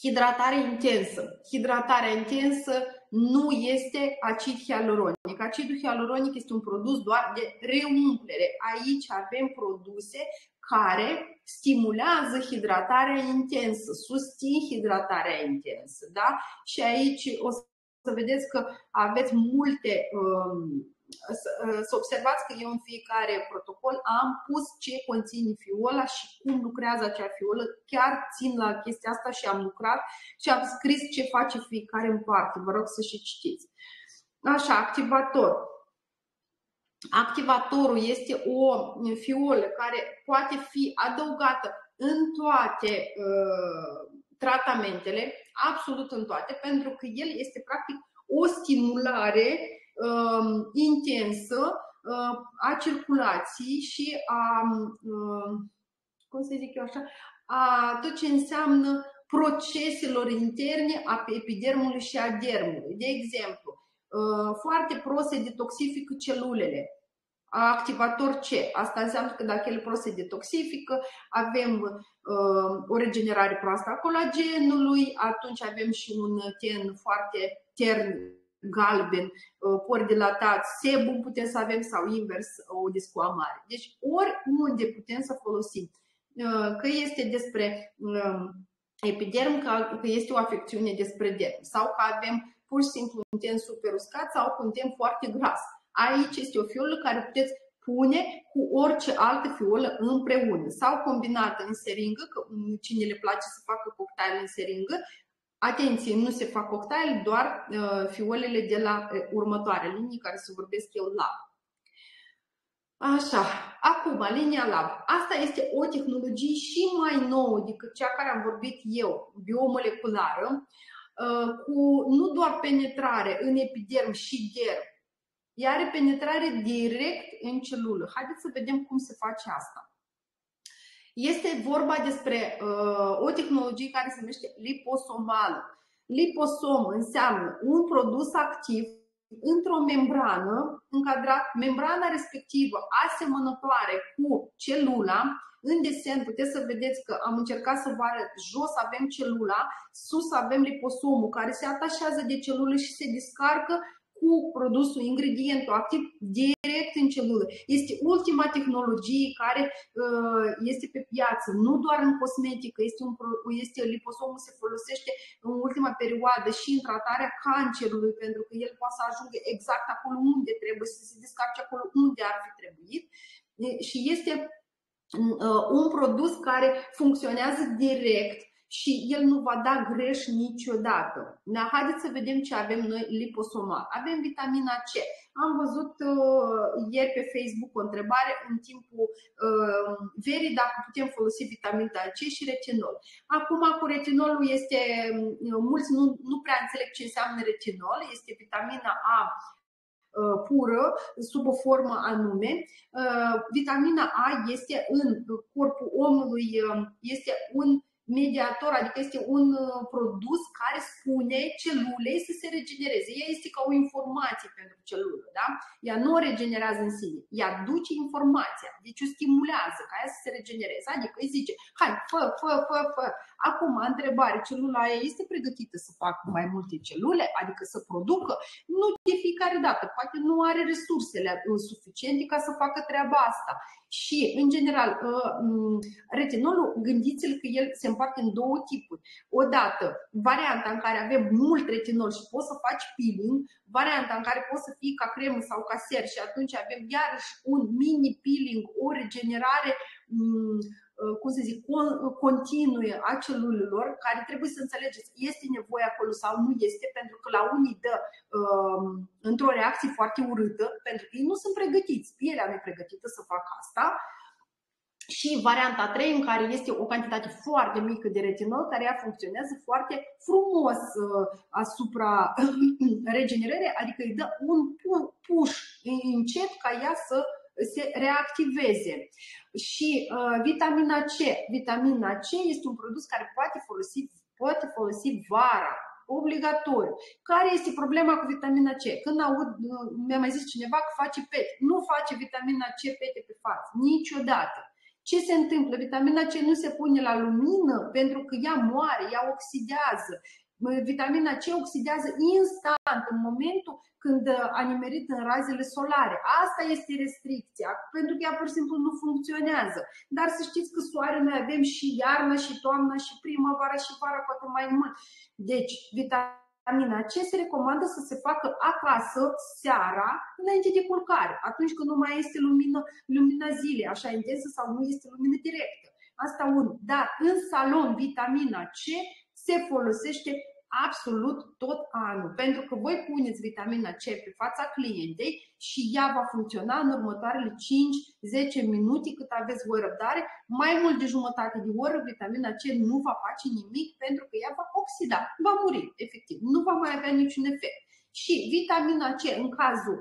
S1: Hidratare intensă. Hidratarea intensă nu este acid hialuronic. Acidul hialuronic este un produs doar de reumplere. Aici avem produse care stimulează hidratarea intensă, susțin hidratarea intensă. Da? Și aici o să vedeți că aveți multe să observați că eu în fiecare protocol am pus ce conține fiola și cum lucrează acea fiolă. Chiar țin la chestia asta și am lucrat și am scris ce face fiecare în parte. Vă rog să și citiți. Așa, activator. Activatorul este o fiolă care poate fi adăugată în toate tratamentele, absolut în toate, pentru că el este practic o stimulare intensă a circulației și cum să zic eu așa, a tot ce înseamnă proceselor interne a epidermului și a dermului. De exemplu, foarte prost se detoxifică celulele. Activator C. Asta înseamnă că dacă el prost se detoxifică, avem o regenerare proastă a colagenului, atunci avem și un ten foarte tern, galben, pori dilatați, sebum putem să avem sau invers o descoamare. Deci oriunde putem să folosim, că este despre epiderm, că este o afecțiune despre derm sau că avem pur și simplu un ten super uscat sau un ten foarte gras. Aici este o fiolă care puteți pune cu orice altă fiolă împreună sau combinată în seringă, că cine le place să facă cocktail în seringă. Atenție, nu se fac cocktail, doar fiolele de la următoarea linie, care se vorbesc eu lab. Așa, acum, linia lab. Asta este o tehnologie și mai nouă decât cea care am vorbit eu, biomoleculară, cu nu doar penetrare în epiderm și derm, ea are penetrare direct în celulă. Haideți să vedem cum se face asta. Este vorba despre o tehnologie care se numește liposomală. Liposom înseamnă un produs activ într-o membrană încadrat, membrana respectivă asemănătoare cu celula. În desen puteți să vedeți că am încercat să vă arăt. Jos avem celula, sus avem liposomul care se atașează de celulă și se descarcă cu produsul, ingredientul activ direct în celulă. Este ultima tehnologie care este pe piață, nu doar în cosmetică, liposomul se folosește în ultima perioadă și în tratarea cancerului, pentru că el poate să ajungă exact acolo unde trebuie, să se descarce acolo unde ar fi trebuit și este un produs care funcționează direct și el nu va da greș niciodată. Dar haideți să vedem ce avem noi liposomal. Avem vitamina C. Am văzut ieri pe Facebook o întrebare în timpul verii dacă putem folosi vitamina C și retinol. Acum cu retinolul este, mulți nu prea înțeleg ce înseamnă retinol, este vitamina A pură, sub o formă anume. Vitamina A este în corpul omului, este un mediator, adică este un produs care spune celulei să se regenereze. Ea este ca o informație pentru celulă, da? Ea nu o regenerează în sine, ea duce informația, deci o stimulează ca ea să se regenereze. Adică îi zice, hai, fă. Acum, întrebare, celula aia este pregătită să facă mai multe celule, adică să producă? Nu de fiecare dată, poate nu are resursele suficiente ca să facă treaba asta. Și, în general, retinolul, gândiți-l că el se împarte în două tipuri. Odată, varianta în care avem mult retinol și poți să faci peeling, varianta în care poți să fii ca cremă sau ca ser și atunci avem iarăși un mini peeling, o regenerare, cum să zic, continue a celulelor, care trebuie să înțelegeți, este nevoie acolo sau nu este, pentru că la unii dă într-o reacție foarte urâtă, pentru că ei nu sunt pregătiți, pielea nu e pregătită să facă asta. Și varianta 3 în care este o cantitate foarte mică de retinol, care ea funcționează foarte frumos asupra regenerării, adică îi dă un push încet ca ea să se reactiveze. Și vitamina C. Vitamina C este un produs care poate folosi vara, obligatoriu. Care este problema cu vitamina C? Când aud, mi-a mai zis cineva că face pete. Nu face vitamina C pete pe față, niciodată. Ce se întâmplă? Vitamina C nu se pune la lumină pentru că ea moare, ea oxidează. Vitamina C oxidează instant în momentul când a nimerit în razele solare. Asta este restricția, pentru că ea pur și simplu nu funcționează. Dar să știți că soare noi avem și iarna, și toamna, și primăvara, și vara, poate mai mult. Deci, vitamina C se recomandă să se facă acasă, seara, înainte de culcare, atunci când nu mai este lumina zilei, așa intensă sau nu este lumină directă. Asta unul. Dar în salon, vitamina C se folosește absolut tot anul, pentru că voi puneți vitamina C pe fața clientei și ea va funcționa în următoarele 5-10 minute cât aveți voi răbdare. Mai mult de jumătate de oră vitamina C nu va face nimic pentru că ea va oxida, va muri, efectiv, nu va mai avea niciun efect. Și vitamina C în cazul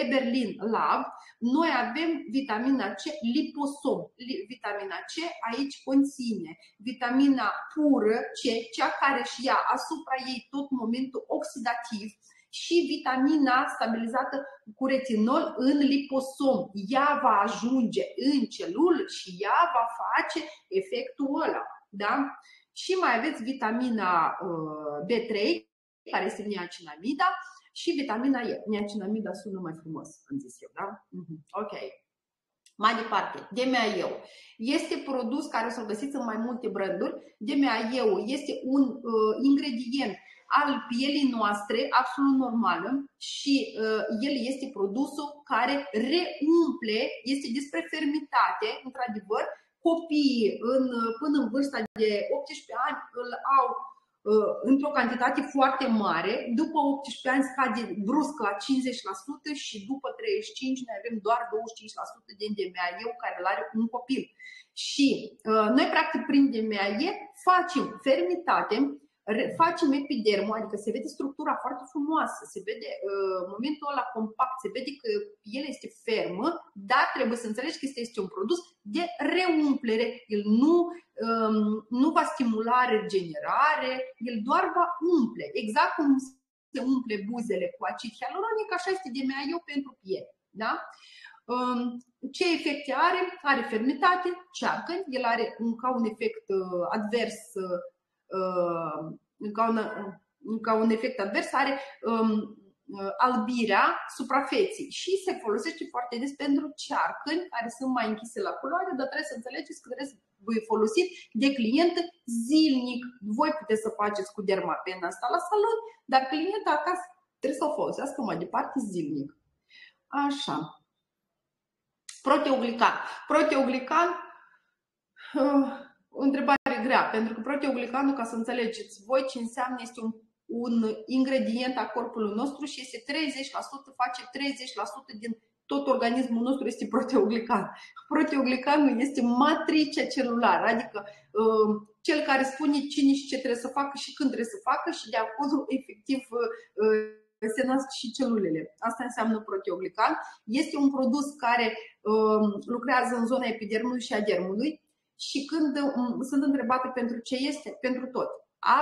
S1: Eberlin Lab, noi avem vitamina C liposom. Vitamina C aici conține vitamina pură C, cea care își ia asupra ei tot momentul oxidativ, și vitamina stabilizată cu retinol în liposom. Ea va ajunge în celulă și ea va face efectul ăla. Da? Și mai aveți vitamina B3, care este niacinamida, și vitamina E. Niacinamida sună mai frumos, am zis eu, da? Ok. Mai departe, DMAE-ul. Este produs care o să-l găsiți în mai multe branduri. DMAE-ul este un ingredient al pielii noastre, absolut normală, și el este produsul care reumple, este despre fermitate, într-adevăr. Copiii până în vârsta de 18 ani îl au într-o cantitate foarte mare, după 18 ani scade brusc la 50% și după 35 noi avem doar 25% din DMAE care îl are un copil. Și noi practic prin DMAE facem fermitate, facem epidermul, adică se vede structura foarte frumoasă, se vede momentul ăla compact, se vede că el este fermă, dar trebuie să înțelegi că este un produs de reumplere. El nu va stimula regenerare, el doar va umple. Exact cum se umple buzele cu acid hialuronic, așa este DMAE-ul pentru piele. Da? Ce efecte are? Are fermitate, cearcăni, el are ca un efect advers, ca un efect advers, are albirea suprafeței și se folosește foarte des pentru cearcăni care sunt mai închise la culoare, dar trebuie să înțelegeți că trebuie să voi folosi de client zilnic. Voi puteți să faceți cu dermapena asta la salon, dar clienta acasă trebuie să o folosească mai departe zilnic. Așa. Proteoglican. Proteoglican, o întrebare grea, pentru că proteoglicanul, ca să înțelegeți voi ce înseamnă, este un ingredient a corpului nostru și este 30%, face 30% din tot organismul nostru este proteoglican. Proteoglicanul este matricea celulară, adică cel care spune cine și ce trebuie să facă și când trebuie să facă și de acolo efectiv se nasc și celulele. Asta înseamnă proteoglican. Este un produs care lucrează în zona epidermului și a dermului și când sunt întrebată pentru ce este, pentru tot.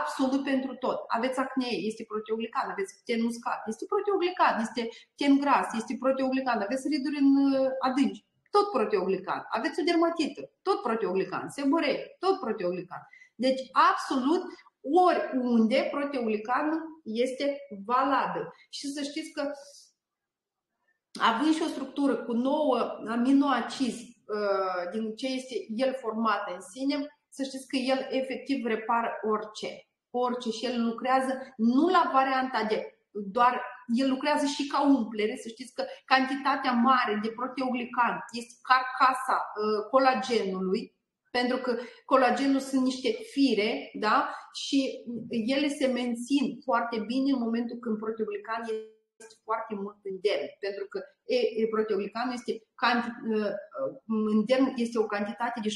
S1: Absolut pentru tot. Aveți acne, este proteoglican, aveți ten uscat, este proteoglican, este ten gras, este proteoglican, aveți riduri în adânci, tot proteoglican. Aveți o dermatită, tot proteoglican, seborei, tot proteoglican. Deci absolut oriunde proteoglicanul este valabil. Și să știți că având și o structură cu 9 aminoacizi din ce este el format în sine, să știți că el efectiv repară orice și el lucrează nu la varianta de doar, el lucrează și ca umplere, să știți că cantitatea mare de proteoglican este carcasa colagenului, pentru că colagenul sunt niște fire, da? Și ele se mențin foarte bine în momentul când proteoglican este foarte mult în derm, pentru că proteoglicanul este în derm este o cantitate de 70%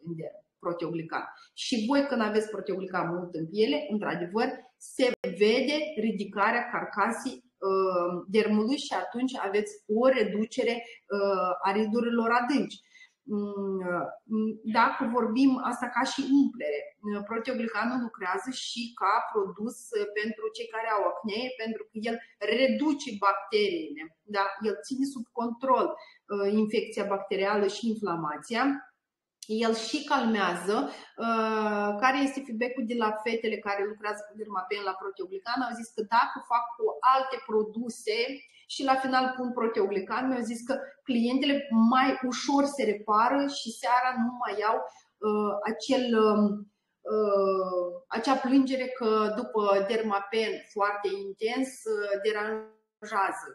S1: în derm, proteoglican. Și voi când aveți proteoglican mult în piele, într-adevăr, se vede ridicarea carcasei dermului și atunci aveți o reducere a ridurilor adânci. Dacă vorbim asta ca și umplere, proteoglicanul lucrează și ca produs pentru cei care au acne, pentru că el reduce bacteriile, da? El ține sub control infecția bacterială și inflamația. El și calmează. Care este feedback-ul de la fetele care lucrează cu Dermapen la proteoglican? Au zis că dacă fac cu alte produse și la final pun proteoglican, mi-au zis că clientele mai ușor se repară și seara nu mai au acea plângere că după Dermapen foarte intens deranjează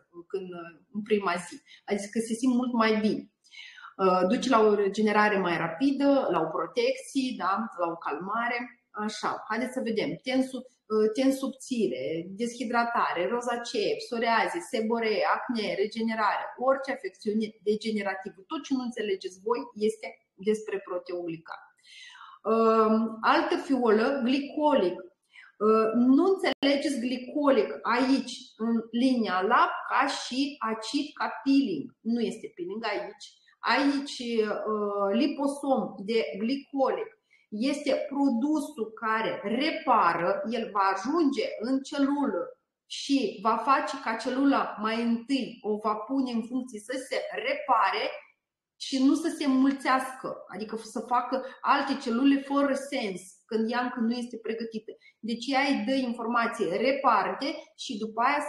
S1: în prima zi. Adică că se simt mult mai bine. Duce la o regenerare mai rapidă, la o protecție, da? La o calmare. Așa, haideți să vedem. Ten subțire, deshidratare, rozacee, psoriaze, seboree, acne, regenerare, orice afecțiune degenerativă. Tot ce nu înțelegeți voi este despre proteoglican. Altă fiolă, glicolic. Nu înțelegeți glicolic aici, în linia lab, ca și acid, ca peeling. Nu este peeling aici. Aici, liposom de glicolic este produsul care repară, el va ajunge în celulă și va face ca celula mai întâi o va pune în funcție să se repare și nu să se înmulțească, adică să facă alte celule fără sens, când ea încă nu este pregătită. Deci ea îi dă informație, reparte și după aia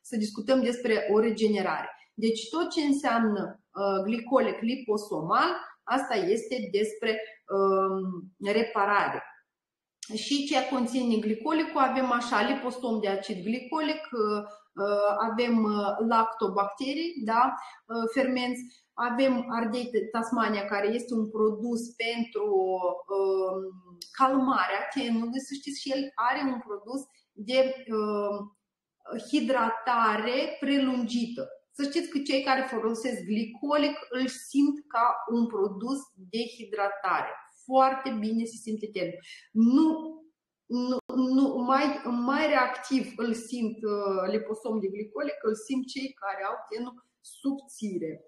S1: să discutăm despre o regenerare. Deci tot ce înseamnă glicolic liposomal, asta este despre reparare. Și ce conține glicolicul? Avem așa liposom de acid glicolic, avem lactobacterii, da? Fermenți, avem ardei Tasmania, care este un produs pentru calmarea tenului. Să știți, și el are un produs de hidratare prelungită. Să știți că cei care folosesc glicolic îl simt ca un produs de hidratare. Foarte bine se simte tenul. Mai reactiv îl simt liposom de glicolic, îl simt cei care au tenul subțire.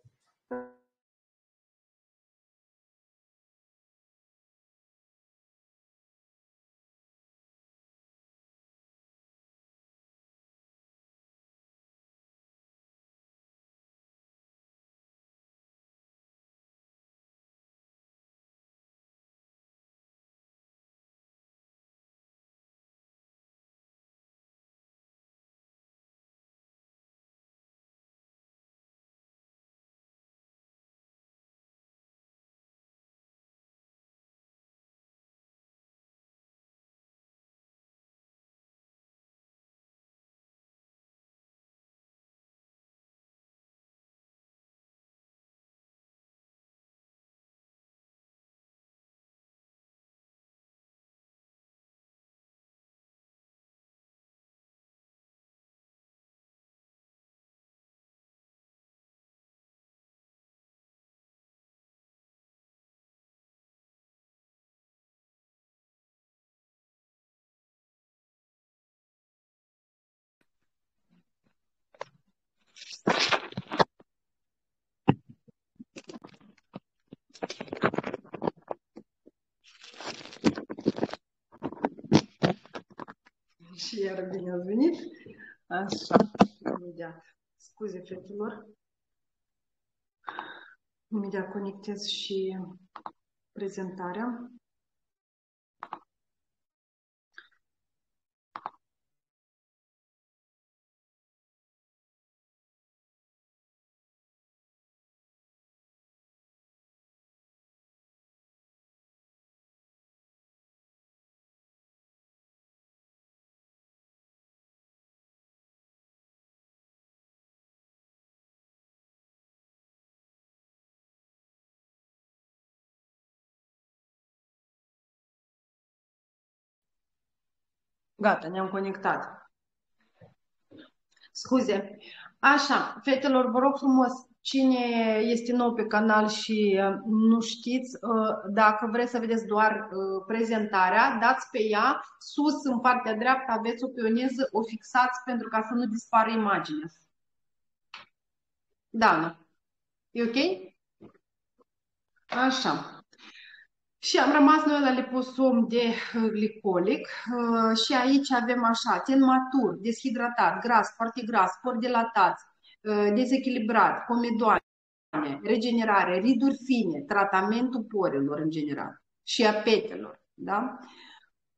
S1: Și iar bine ați venit. Așa, imediat. Scuze, fetelor. Imediat conectez și prezentarea. Gata, ne-am conectat. Scuze. Așa, fetelor, vă rog frumos, cine este nou pe canal și nu știți, dacă vreți să vedeți doar prezentarea, dați pe ea, sus în partea dreaptă aveți o pioneză, o fixați pentru ca să nu dispară imaginea. Da, e ok? Așa. Și am rămas noi la liposom de glicolic și aici avem așa, ten matur, deshidratat, gras, foarte gras, pori dilatați, dezechilibrat, comedoane, regenerare, riduri fine, tratamentul porilor în general și a petelor, da?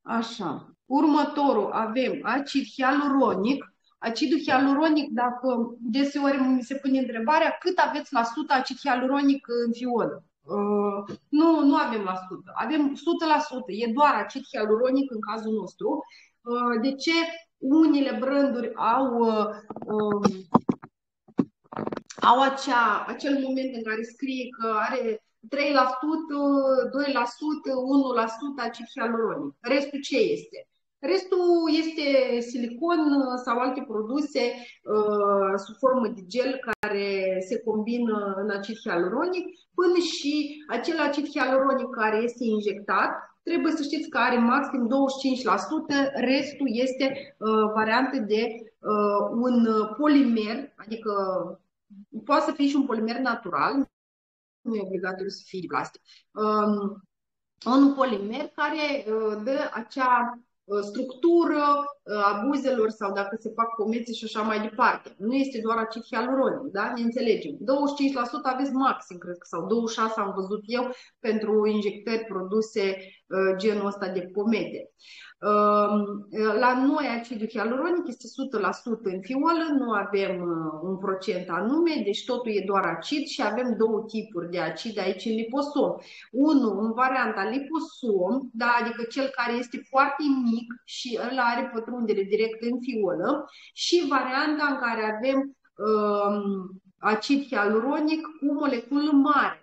S1: Așa. Următorul avem acid hialuronic. Acidul hialuronic, dacă deseori mi se pune întrebarea, cât aveți la sută acid hialuronic în fiolă? Nu avem la sută, avem 100%, e doar acid hialuronic în cazul nostru. De ce unele branduri au acel moment în care scrie că are 3%, 2%, 1% acid hialuronic. Restul ce este? Restul este silicon sau alte produse sub formă de gel care se combină în acid hialuronic, până și acel acid hialuronic care este injectat, trebuie să știți că are maxim 25%, restul este variantă de un polimer, adică poate să fie și un polimer natural, nu e obligatoriu să fie plastic. Un polimer care dă acea structură a buzelor sau dacă se fac pomețe și așa mai departe. Nu este doar acid hialuronic, da? Ne înțelegem. 25% aveți maxim, cred că, sau 26% am văzut eu pentru injectări produse genul ăsta de pomede. La noi acidul hialuronic este 100% în fiolă, nu avem un procent anume, deci totul e doar acid și avem două tipuri de acid aici în liposom. Unul în varianta liposom, da, adică cel care este foarte mic și îl are pătrundere direct în fiolă, și varianta în care avem acid hialuronic cu moleculă mare.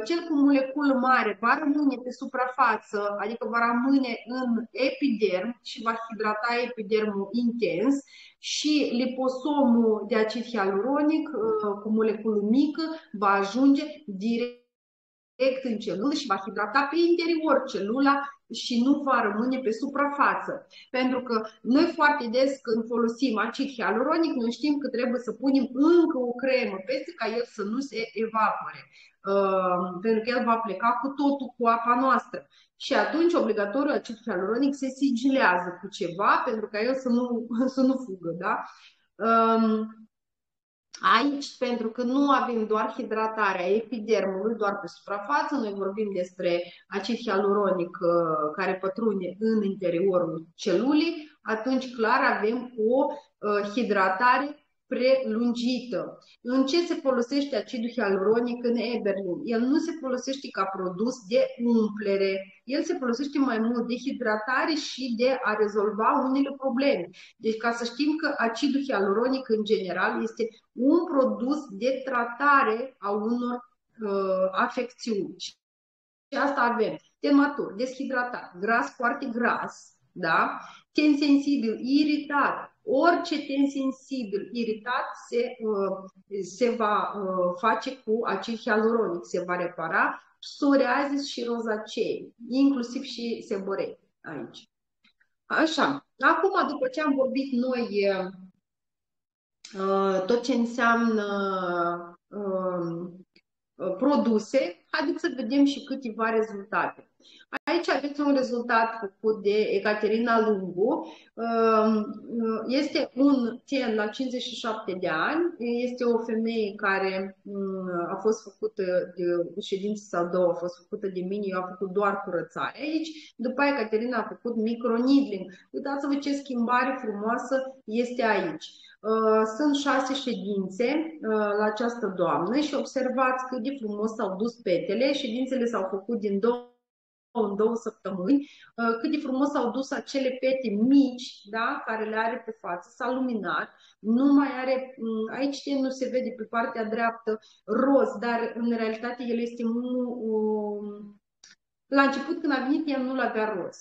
S1: Cel cu moleculă mare va rămâne pe suprafață, adică va rămâne în epiderm și va hidrata epidermul intens, și liposomul de acid hialuronic cu moleculă mică va ajunge direct în celulă și va hidrata pe interior celula și nu va rămâne pe suprafață. Pentru că noi foarte des când folosim acid hialuronic, noi știm că trebuie să punem încă o cremă peste ca el să nu se evapore. Pentru că el va pleca cu totul cu apa noastră. Și atunci, obligatoriu, acid hialuronic se sigilează cu ceva pentru ca el să nu fugă. Da? Aici, pentru că nu avem doar hidratarea epidermului, doar pe suprafață, noi vorbim despre acid hialuronic care pătrunde în interiorul celulei, atunci clar avem o hidratare prelungită. În ce se folosește acidul hialuronic în Eberlin? El nu se folosește ca produs de umplere, el se folosește mai mult de hidratare și de a rezolva unele probleme. Deci ca să știm că acidul hialuronic în general este un produs de tratare a unor afecțiuni. Și asta avem ten matur, deshidratat, gras foarte gras, da? Ten sensibil, iritat. Orice ten sensibil, iritat se va face cu acid hialuronic, se va repara psoriazis și rozacei, inclusiv și seborei aici. Așa, acum după ce am vorbit noi tot ce înseamnă produse, Haideți să vedem și câteva rezultate. Aici aveți un rezultat făcut de Ecaterina Lungu. Este un ten la 57 de ani. Este o femeie care a fost făcută de ședință sau două, a fost făcută de mine, eu am făcut doar curățare aici. După aia Ecaterina a făcut microneedling. Uitați-vă ce schimbare frumoasă este aici. Sunt 6 ședințe la această doamnă și observați cât de frumos s-au dus petele. Ședințele s-au făcut din în 2 săptămâni, cât de frumos au dus acele pete mici, da, care le are pe față, s-a luminat, nu mai are, aici nu se vede pe partea dreaptă roz, dar în realitate el este la început, când a venit, el nu l-avea roz,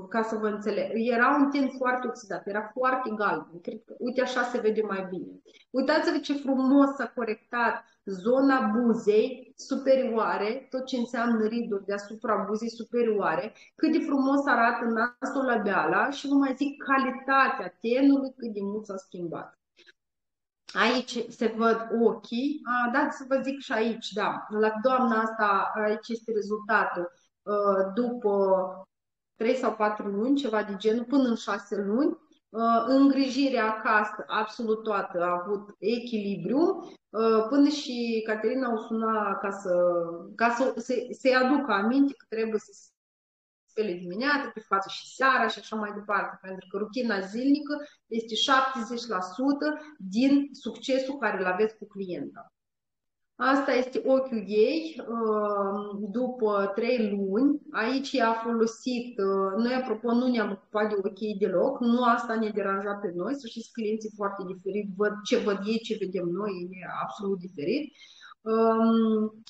S1: ca să vă înțeleg. Era un ten foarte oxidat, era foarte galben. Cred că, uite, așa se vede mai bine. Uitați-vă ce frumos s-a corectat zona buzei superioare, tot ce înseamnă riduri deasupra buzei superioare, cât de frumos arată nasul labiala și vă mai zic calitatea tenului, cât de mult s-a schimbat. Aici se văd ochii, dați să vă zic și aici, da, la doamna asta, aici este rezultatul după 3 sau 4 luni, ceva de genul, până în 6 luni. Îngrijirea acasă, absolut toată, a avut echilibru, până și Caterina o suna ca să se aducă aminte că trebuie să se spele dimineața, pe față și seara și așa mai departe, pentru că rutina zilnică este 70% din succesul care îl aveți cu clienta. Asta este ochiul ei după 3 luni. Aici ea a folosit, noi apropo nu ne-am ocupat de ochii ei deloc, nu asta ne deranja pe noi, să știți, clienții foarte diferit, ce văd ei, ce vedem noi, e absolut diferit.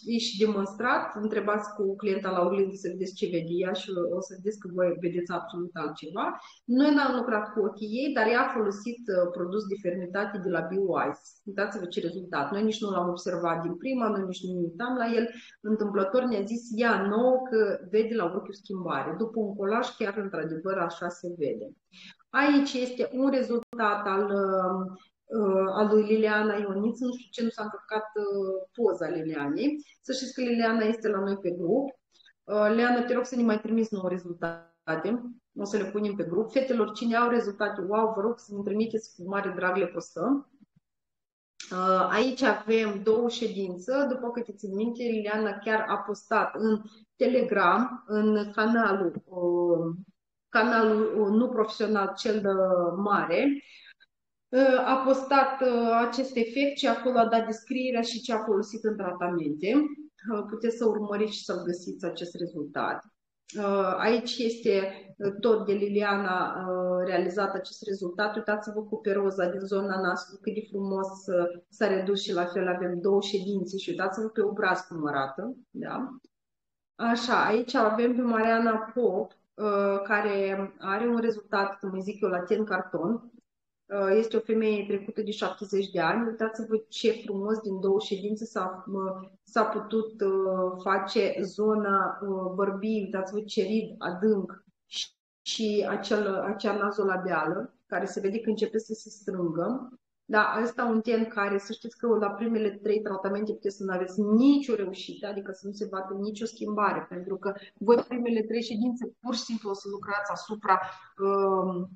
S1: E și demonstrat, întrebați cu clienta la oglindă să vedeți ce vede ea și o să vedeți că voi vedeți absolut altceva. Noi n-am lucrat cu ochii ei, dar ea a folosit produs de fermitate de la BioEyes. Uitați-vă ce rezultat. Noi nici nu l-am observat din prima, noi nici nu ne uitam la el. Întâmplător ne-a zis ea nouă că vede la ochi o schimbare. După un colaj chiar într-adevăr așa se vede. Aici este un rezultat al lui Liliana Ioniță, nu știu ce nu s-a încărcat poza Lilianei. Să știți că Liliana este la noi pe grup. Liliana, te rog să ne mai trimiți nouă rezultate. O să le punem pe grup. Fetelor, cine au rezultate, wow, vă rog să ne trimiteți cu mare drag, le postăm. Aici avem 2 ședințe. După câte țin minte, Liliana chiar a postat în Telegram, în canalul nu profesional, cel mare, a postat acest efect și acolo a dat descrierea și ce a folosit în tratamente. Puteți să urmăriți și să găsiți acest rezultat. Aici este tot de Liliana realizat acest rezultat. Uitați-vă cu peroza din zona nasului cât de frumos s-a redus și la fel avem 2 ședințe și uitați-vă pe obraz cum arată. Da? Așa, aici avem pe Mariana Pop care are un rezultat, cum îi zic eu, la ten carton. Este o femeie trecută de 70 de ani. Uitați-vă ce frumos din 2 ședințe s-a putut face zona bărbii. Uitați-vă ce rid adânc și acea nazolabială, care se vede că începe să se strângă. Da, ăsta un ten care, să știți că la primele 3 tratamente puteți să nu aveți nicio reușită, adică să nu se vadă nicio schimbare, pentru că voi primele 3 ședințe pur și simplu o să lucrați asupra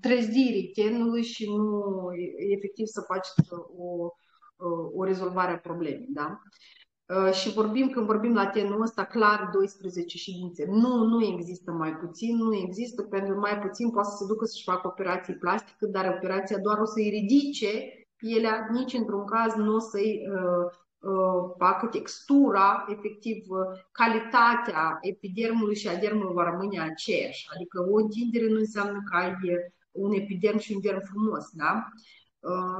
S1: trezirii tenului și nu efectiv să faceți o rezolvare a problemei. Da? Și când vorbim la tenul ăsta, clar 12 ședințe. Nu există mai puțin, nu există, pentru că mai puțin poate să se ducă să-și facă operații plastică, dar operația doar o să-i ridice pielea, nici într-un caz nu o să-i facă textura, efectiv calitatea epidermului și adermului va rămâne aceeași. Adică o întindere nu înseamnă că ai un epiderm și un derm frumos, da?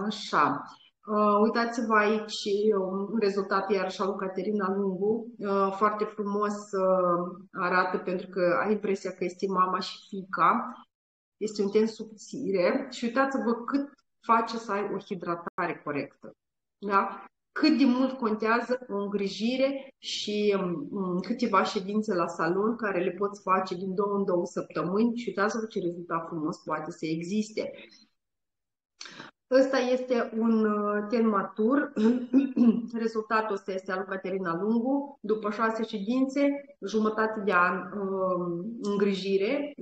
S1: Așa. Uitați-vă aici un rezultat iarăși al lui Caterina Lungu, foarte frumos arată pentru că ai impresia că este mama și fiica, este un ten subțire și uitați-vă cât face să ai o hidratare corectă. Da? Cât de mult contează o îngrijire și câteva ședințe la salon care le poți face din 2 în 2 săptămâni și uitați-vă ce rezultat frumos poate să existe. Ăsta este un ten matur. Rezultatul ăsta este al lui Caterina Lungu. După 6 ședințe, jumătate de an îngrijire.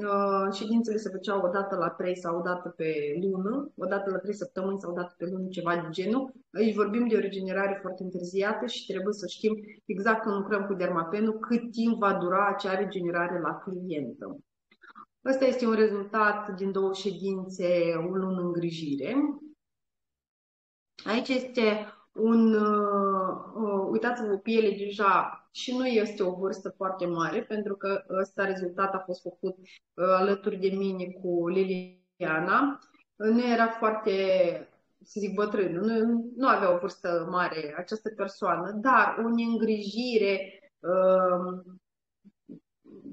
S1: Ședințele se făceau o dată la 3 sau o dată pe lună, o dată la 3 săptămâni sau o dată pe lună, ceva de genul. Aici vorbim de o regenerare foarte întârziată și trebuie să știm exact când lucrăm cu dermapenul cât timp va dura acea regenerare la clientă. Ăsta este un rezultat din 2 ședințe, o lună îngrijire. Aici este uitați-vă, piele deja și nu este o vârstă foarte mare, pentru că ăsta rezultat a fost făcut alături de mine cu Liliana. Nu era foarte, să zic, bătrână, nu avea o vârstă mare această persoană, dar o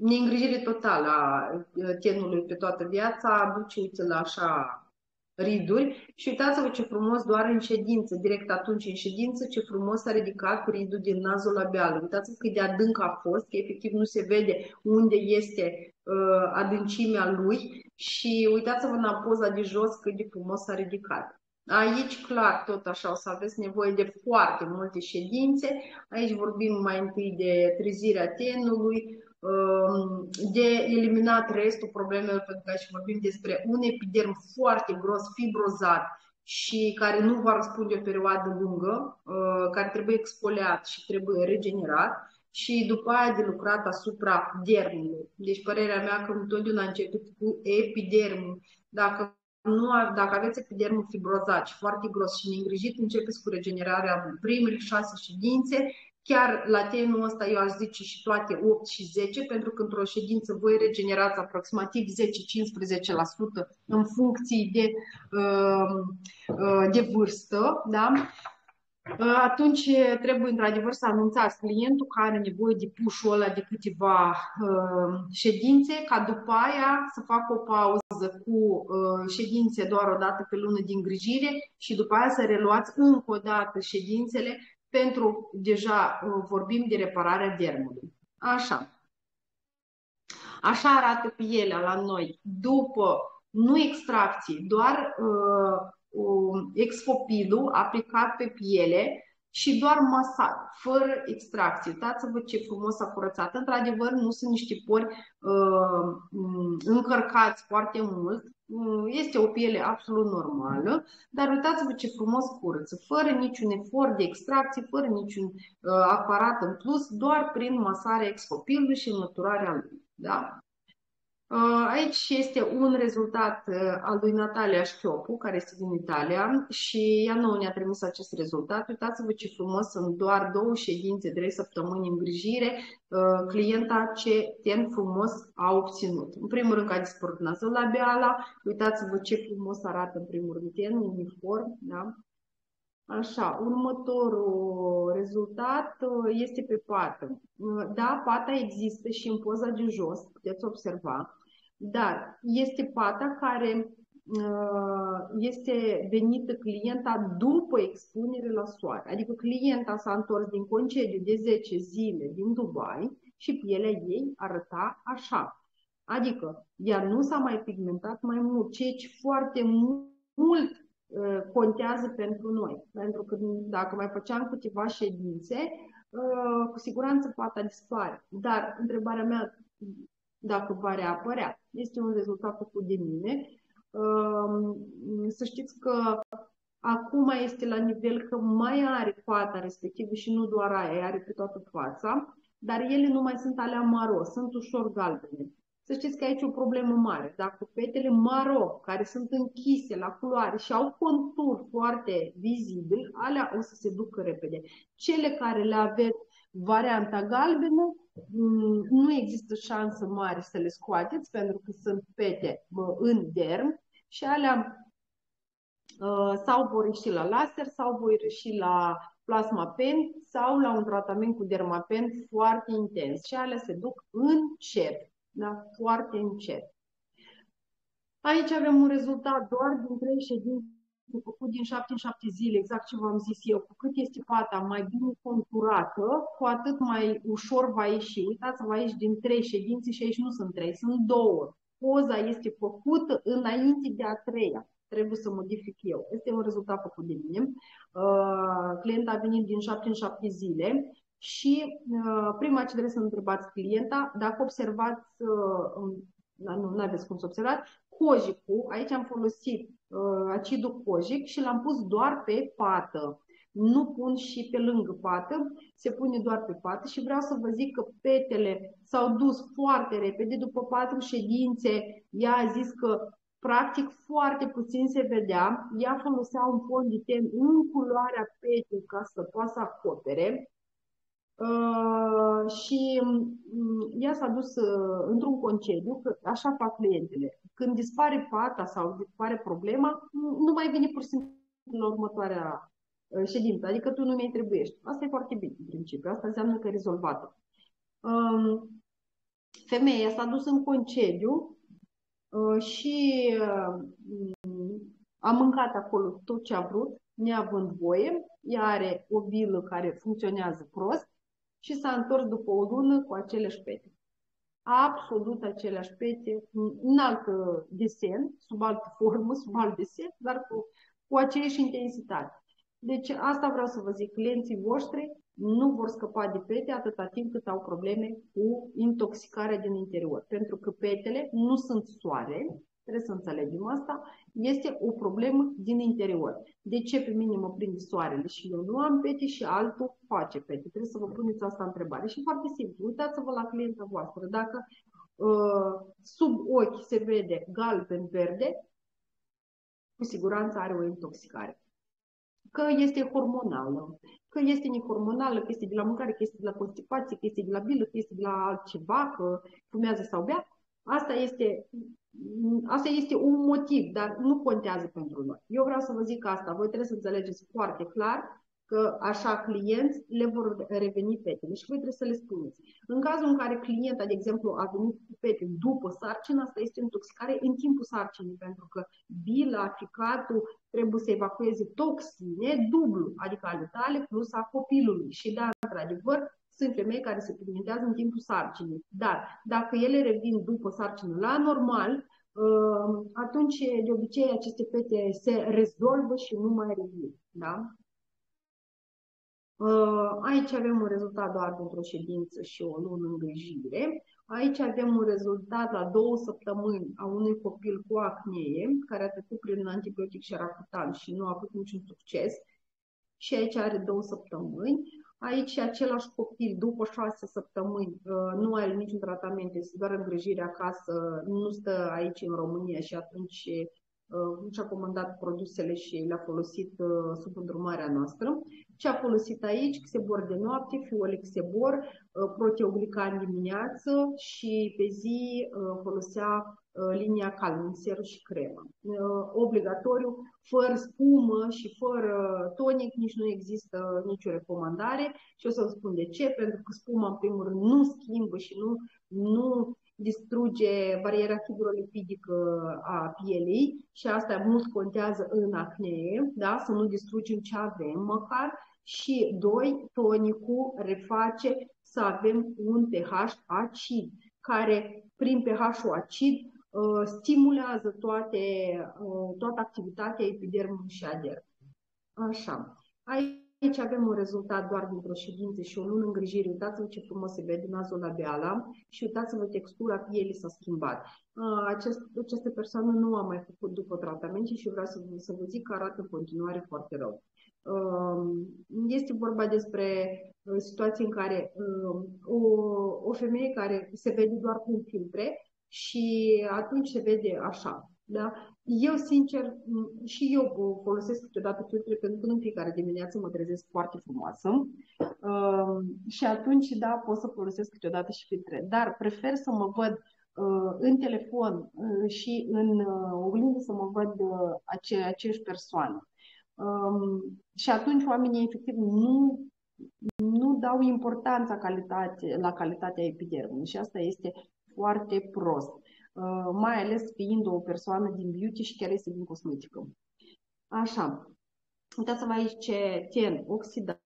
S1: neîngrijire totală a tenului pe toată viața duce, uite, la așa riduri și uitați-vă ce frumos doar în ședință, direct atunci în ședință, ce frumos s-a ridicat ridul din nazolabial. Uitați-vă cât de adânc a fost, că efectiv nu se vede unde este adâncimea lui și uitați-vă în poza de jos cât de frumos s-a ridicat. Aici, clar, tot așa o să aveți nevoie de foarte multe ședințe. Aici vorbim mai întâi de trezirea tenului, de eliminat restul problemelor, pentru că aici vorbim despre un epiderm foarte gros, fibrozat și care nu va răspunde o perioadă lungă, care trebuie exfoliat și trebuie regenerat și după aia de lucrat asupra dermului. Deci părerea mea că întotdeauna început cu epidermul. Dacă aveți epidermul fibrozat și foarte gros și neîngrijit, începeți cu regenerarea în primele 6 ședințe. Chiar la tenul ăsta eu aș zice și toate 8 și 10, pentru că într-o ședință voi regenerați aproximativ 10-15% în funcție de vârstă. Da? Atunci trebuie într-adevăr să anunțați clientul că are nevoie de push-ul ăla de câteva ședințe, ca după aia să facă o pauză cu ședințe doar o dată pe lună de îngrijire și după aia să reluați încă o dată ședințele pentru, deja vorbim de repararea dermului. Așa. Așa arată pielea la noi după, nu extracție, doar exfopidul aplicat pe piele și doar masat, fără extracție. Uitați-vă ce frumos a curățat. Într-adevăr, nu sunt niște pori încărcați foarte mult. Este o piele absolut normală, dar uitați-vă ce frumos curăță, fără niciun efort de extracție, fără niciun aparat în plus, doar prin masarea exfopidului și înlăturarea lui. Da? Aici este un rezultat al lui Natalia Șchiopu, care este din Italia și ea nouă ne-a trimis acest rezultat. Uitați-vă ce frumos, sunt doar 2 ședințe, 3 săptămâni îngrijire, clienta ce ten frumos a obținut. În primul rând că a dispărut nazolabiala, uitați-vă ce frumos arată în primul rând ten, uniform, da? Așa, următorul rezultat este pe pată. Da, pata există și în poza de jos, puteți observa, dar este pata care este venită clienta după expunere la soare. Adică clienta s-a întors din concediu de 10 zile din Dubai și pielea ei arăta așa. Adică ea nu s-a mai pigmentat mai mult, ceea ce foarte mult contează pentru noi. Pentru că dacă mai făceam câteva ședințe, cu siguranță pata dispare. Dar întrebarea mea, dacă va reapărea, este un rezultat făcut de mine. Să știți că acum este la nivel că mai are pata respectivă și nu doar aia, are pe toată fața, dar ele nu mai sunt alea maro, sunt ușor galbene. Să știți că aici e o problemă mare. Dacă fetele maro, care sunt închise la culoare și au contur foarte vizibil, alea o să se ducă repede. Cele care le aveți varianta galbenă, nu există șansă mare să le scoateți, pentru că sunt fete în derm și alea sau vor ieși la laser sau vor ieși la plasma pen sau la un tratament cu dermapen foarte intens și alea se duc încet, da? Foarte încet. Aici avem un rezultat doar din 3 ședințe făcut din 7 în 7 zile, exact ce v-am zis eu. Cu cât este pata mai bine conturată, cu atât mai ușor va ieși. Uitați-vă aici din 3 ședințe și aici nu sunt 3, sunt 2. Poza este făcută înainte de a 3-a. trebuie să modific eu. Este un rezultat făcut de mine. Clienta a venit din 7 în 7 zile și prima ce trebuie să întrebați clienta, dacă observați, nu aveți cum să observați, cojicul, aici am folosit acidul cojic și l-am pus doar pe pată. Nu pun și pe lângă pată, se pune doar pe pată și vreau să vă zic că petele s-au dus foarte repede. După 4 ședințe, ea a zis că practic foarte puțin se vedea. Ea folosea un fond de ten în culoarea petei ca să poată să acopere. Și ea s-a dus într-un concediu, că așa fac clientele. Când dispare pata sau dispare problema, nu mai vine pur și simplu la următoarea ședință, adică tu nu mi-ai trebuiești. Asta e foarte bine în principiu, asta înseamnă că e rezolvată. Femeia s-a dus în concediu și a mâncat acolo tot ce a vrut, neavând voie. Ea are o bilă care funcționează prost și s-a întors după o lună cu aceleași pete. Absolut aceleași pete, în alt desen, sub altă formă, sub alt desen, dar cu aceeași intensitate. Deci asta vreau să vă zic, clienții voștri nu vor scăpa de pete atâta timp cât au probleme cu intoxicarea din interior. Pentru că petele nu sunt soare, trebuie să înțelegem asta, este o problemă din interior. De ce pe mine mă prinde soarele și eu nu am pete și altul face pete? Trebuie să vă puneți asta întrebare. Și foarte simplu, uitați-vă la clienta voastră. Dacă sub ochi se vede galben-verde, cu siguranță are o intoxicare. Că este hormonală, că este nehormonală, că este de la mâncare, că este de la constipație, că este de la bilă, că este de la altceva, că fumează sau bea, asta este un motiv, dar nu contează pentru noi. Eu vreau să vă zic asta, voi trebuie să înțelegeți foarte clar că așa clienți le vor reveni petele și voi trebuie să le spuneți. În cazul în care clienta, de exemplu, a venit cu pete după sarcină, asta este o intoxicare în timpul sarcinii, pentru că bila, ficatul trebuie să evacueze toxine dublu, adică ale tale plus a copilului. Și da, într-adevăr, sunt femei care se pigmentează în timpul sarcinii. Dar dacă ele revin după sarcină la normal, atunci de obicei aceste pete se rezolvă și nu mai revin. Da? Aici avem un rezultat doar dintr-o ședință și o lună îngrijire. Aici avem un rezultat la 2 săptămâni a unui copil cu acnee, care a trecut prin antibiotic șeracutan și nu a avut niciun succes. Și aici are 2 săptămâni. Aici același copil, după 6 săptămâni, nu are niciun tratament, este doar îngrijire acasă, nu stă aici în România și atunci și-a comandat produsele și le-a folosit sub îndrumarea noastră. Ce a folosit aici? Xebor de noapte, Fiolexebor, proteoglican dimineață și pe zi folosea linia calm, ser și cremă. Obligatoriu, fără spumă și fără tonic, nici nu există nicio recomandare și o să vă spun de ce, pentru că spuma în primul rând nu schimbă și nu distruge bariera hidrolipidică a pielei și asta mult contează în acnee, da? Să nu distrugem ce avem măcar. Și 2, tonicul reface să avem un pH acid, care prin pH-ul acid stimulează toată activitatea epidermului și a dermului. Așa. Aici avem un rezultat doar dintr-o ședință și o lună îngrijire. Uitați-vă ce frumos se vede nazolabiala și uitați-vă textura pielii s-a schimbat. Această persoană nu a mai făcut după tratament și vreau să vă zic că arată în continuare foarte rău. Este vorba despre situații în care o femeie care se vede doar cu filtre și atunci se vede așa. Da? Eu, sincer, și eu folosesc câteodată filtre pentru că în fiecare dimineață mă trezesc foarte frumoasă și atunci, da, pot să folosesc câteodată și filtre. Dar prefer să mă văd în telefon și în oglindă să mă văd aceeași persoană. Și atunci oamenii efectiv nu dau importanța la calitatea epidermului și asta este foarte prost. Mai ales fiind o persoană din beauty și chiar este din cosmetică. Așa, uitați-vă aici ce ten oxidat,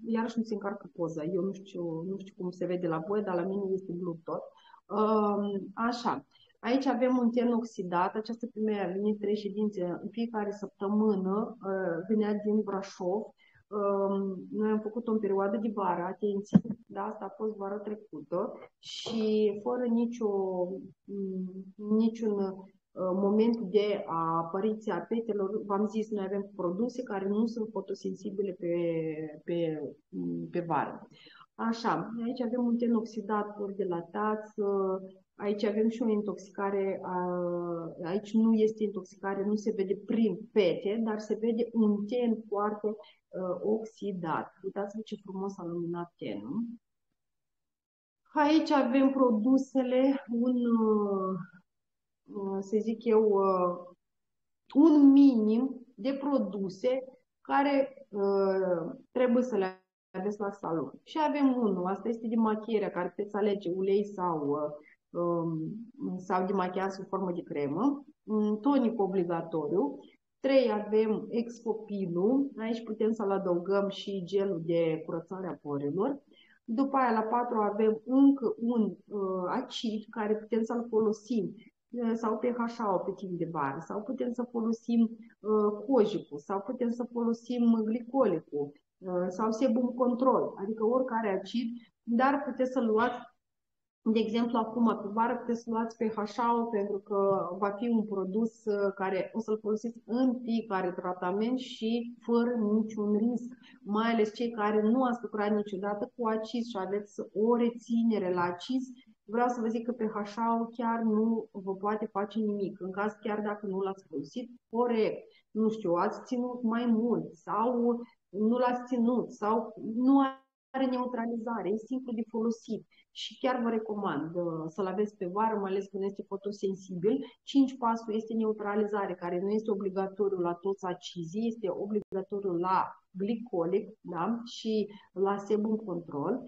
S1: iarăși nu se încarcă poza, eu nu știu cum se vede la voi, dar la mine este blue tot. Așa, Aici avem un ten oxidat. Această femeie a venit 3 ședințe în fiecare săptămână, venea din Brașov. Noi am făcut-o în perioadă de vară, atenție, da, asta a fost vara trecută și fără niciun moment de apariție a petelor, v-am zis, noi avem produse care nu sunt fotosensibile pe vară. Așa, aici avem un ten oxidat pur de latați, aici avem și o intoxicare, aici nu este intoxicare, nu se vede prin pete, dar se vede un ten foarte oxidat. Uitați-vă ce frumos a luminat tenul. Aici avem produsele, să zic eu, un minim de produse care trebuie să le aveți la salon. Și avem unul, asta este de machiere, care puteți alege ulei sau de machiaj sub formă de cremă, un tonic obligatoriu. 3 avem Expopilul, aici putem să-l adăugăm și gelul de curățare a porilor. După aia la 4 avem încă un acid care putem să-l folosim sau PHA pe timp de vară, sau putem să folosim cojicul, sau putem să folosim glicolicul, sau sebum control, adică oricare acid, dar puteți să luați, de exemplu, acum pe vară puteți să luați PHA-ul pentru că va fi un produs care o să-l folosiți în fiecare tratament și fără niciun risc, mai ales cei care nu ați lucrat niciodată cu acid și aveți o reținere la acid. Vreau să vă zic că PHA-ul chiar nu vă poate face nimic, în caz chiar dacă nu l-ați folosit corect, nu știu, ați ținut mai mult sau nu l-ați ținut sau nu are neutralizare, e simplu de folosit și chiar vă recomand să-l aveți pe vară, mai ales când este fotosensibil. 5 pasul este neutralizare, care nu este obligatoriu la toți acizii, este obligatoriu la glicolic, da? Și la sebum control.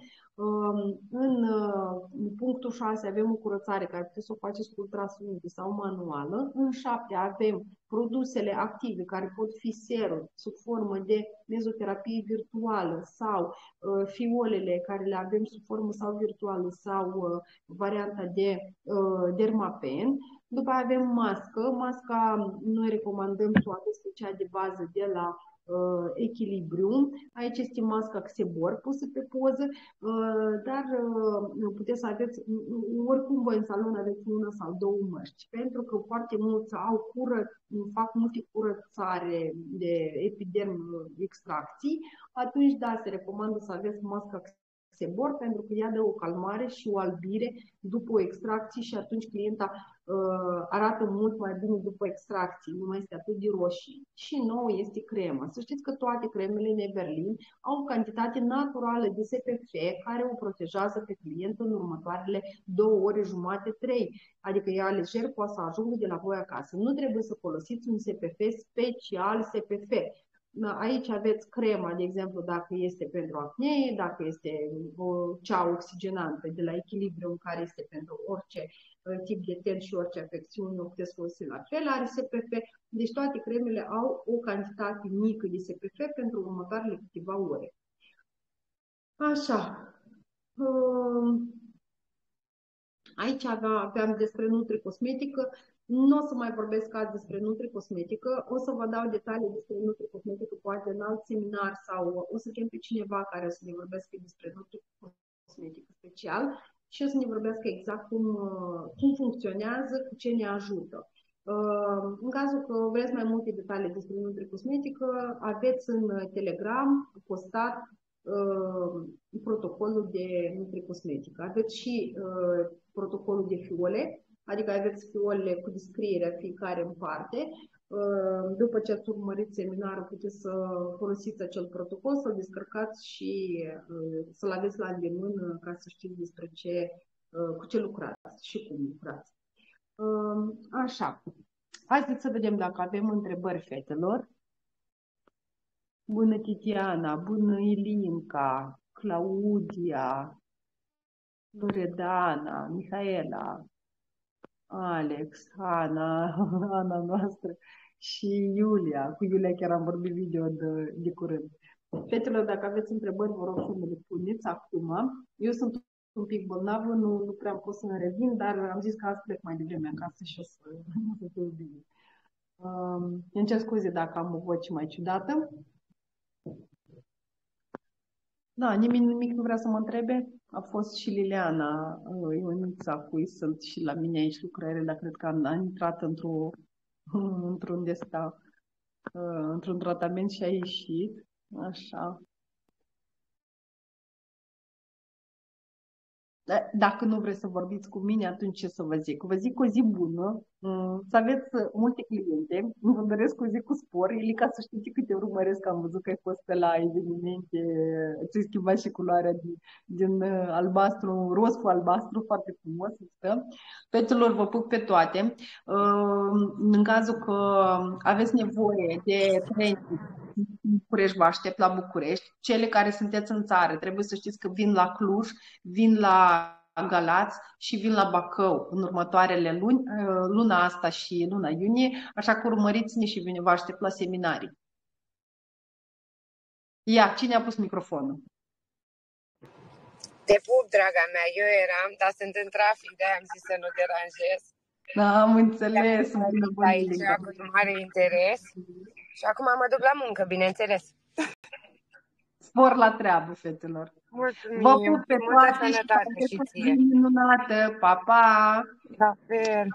S1: În punctul 6 avem o curățare care puteți să o faceți cu ultrasonic sau manuală. În 7 avem produsele active care pot fi serum sub formă de mezoterapie virtuală sau fiolele care le avem sub formă sau virtuală sau varianta de dermapen. După aceea avem mască. Masca noi recomandăm toate special de bază de la Echilibrium. Aici este masca Xebor pusă pe poză, dar puteți să aveți, oricum voi în salon aveți una sau două măști, pentru că foarte mulți fac multe curățare de epiderm extracții, atunci da, se recomandă să aveți masca Xebor pentru că ea dă o calmare și o albire după o extracție și atunci clienta arată mult mai bine după extracție, nu mai este atât de roșie. Și nouă este crema. Să știți că toate cremele Neverlin au o cantitate naturală de SPF care o protejează pe client în următoarele 2 ore jumate, 3. Adică ea lejer poate să ajungă de la voi acasă. Nu trebuie să folosiți un SPF special SPF. Aici aveți crema, de exemplu, dacă este pentru acne, dacă este cea oxigenantă de la Echilibrium, care este pentru orice tip de ten și orice afecțiune, o puteți folosi la fel, are SPF. Deci toate cremele au o cantitate mică de SPF pentru următoarele câteva ore. Așa. Aici aveam despre NutriCosmetică. Nu o să mai vorbesc azi despre NutriCosmetică, o să vă dau detalii despre NutriCosmetică poate în alt seminar sau o să chem pe cineva care să ne vorbească despre NutriCosmetică special și o să ne vorbească exact cum funcționează, cu ce ne ajută. În cazul că vreți mai multe detalii despre NutriCosmetică, aveți în Telegram postat protocolul de NutriCosmetică. Aveți și protocolul de fiole, adică aveți fiolele cu descrierea fiecare în parte. După ce ați urmărit seminarul, puteți să folosiți acel protocol, să-l descărcați și să-l aveți la îndemână ca să știți despre cu ce lucrați și cum lucrați. Așa. Haideți să vedem dacă avem întrebări, fetelor. Bună Titiana, bună Ilinca, Claudia, Loredana, Mihaela, Alex, Ana, Ana noastră și Iulia. Cu Iulia chiar am vorbit video de curând. Fetelor, dacă aveți întrebări, vă rog să me le puneți acum. Eu sunt un pic bolnavă, nu prea am fost să revin, dar am zis că azi plec mai devreme acasă și o să fiu bine. Îmi cer scuze dacă am o voce mai ciudată. Da, nimeni nimic nu vrea să mă întrebe. A fost și Liliana Ionița, cui sunt și la mine aici lucrările, dar cred că am intrat într-un tratament și a ieșit. Așa. Dacă nu vreți să vorbiți cu mine, atunci ce să vă zic? Vă zic o zi bună, să aveți multe cliente, vă doresc o zi cu spor, Eli, ca să știți câte urmăresc, am văzut că ai fost pe la evenimente, ți-ai schimbat și culoarea din albastru, roz cu albastru, foarte frumos stă. Fetelor, vă pup pe toate. În cazul că aveți nevoie de training, București, vă aștept la București. Cele care sunteți în țară, trebuie să știți că vin la Cluj, vin la Galați și vin la Bacău în următoarele luni, luna asta și luna iunie, așa că urmăriți-ne și vă aștept la seminarii. Ia, cine a pus microfonul?
S2: Te pup, draga mea, eu eram, dar sunt în trafic, de-aia am zis să nu deranjez.
S1: Da, am înțeles.
S2: Aici cu mare interes și acum mă duc la muncă, bineînțeles.
S1: Spor la treabă, fetelor.
S2: Mulțumim.
S1: Vă pup pe toate
S2: și
S1: minunată. Pa, pa!
S2: La fel.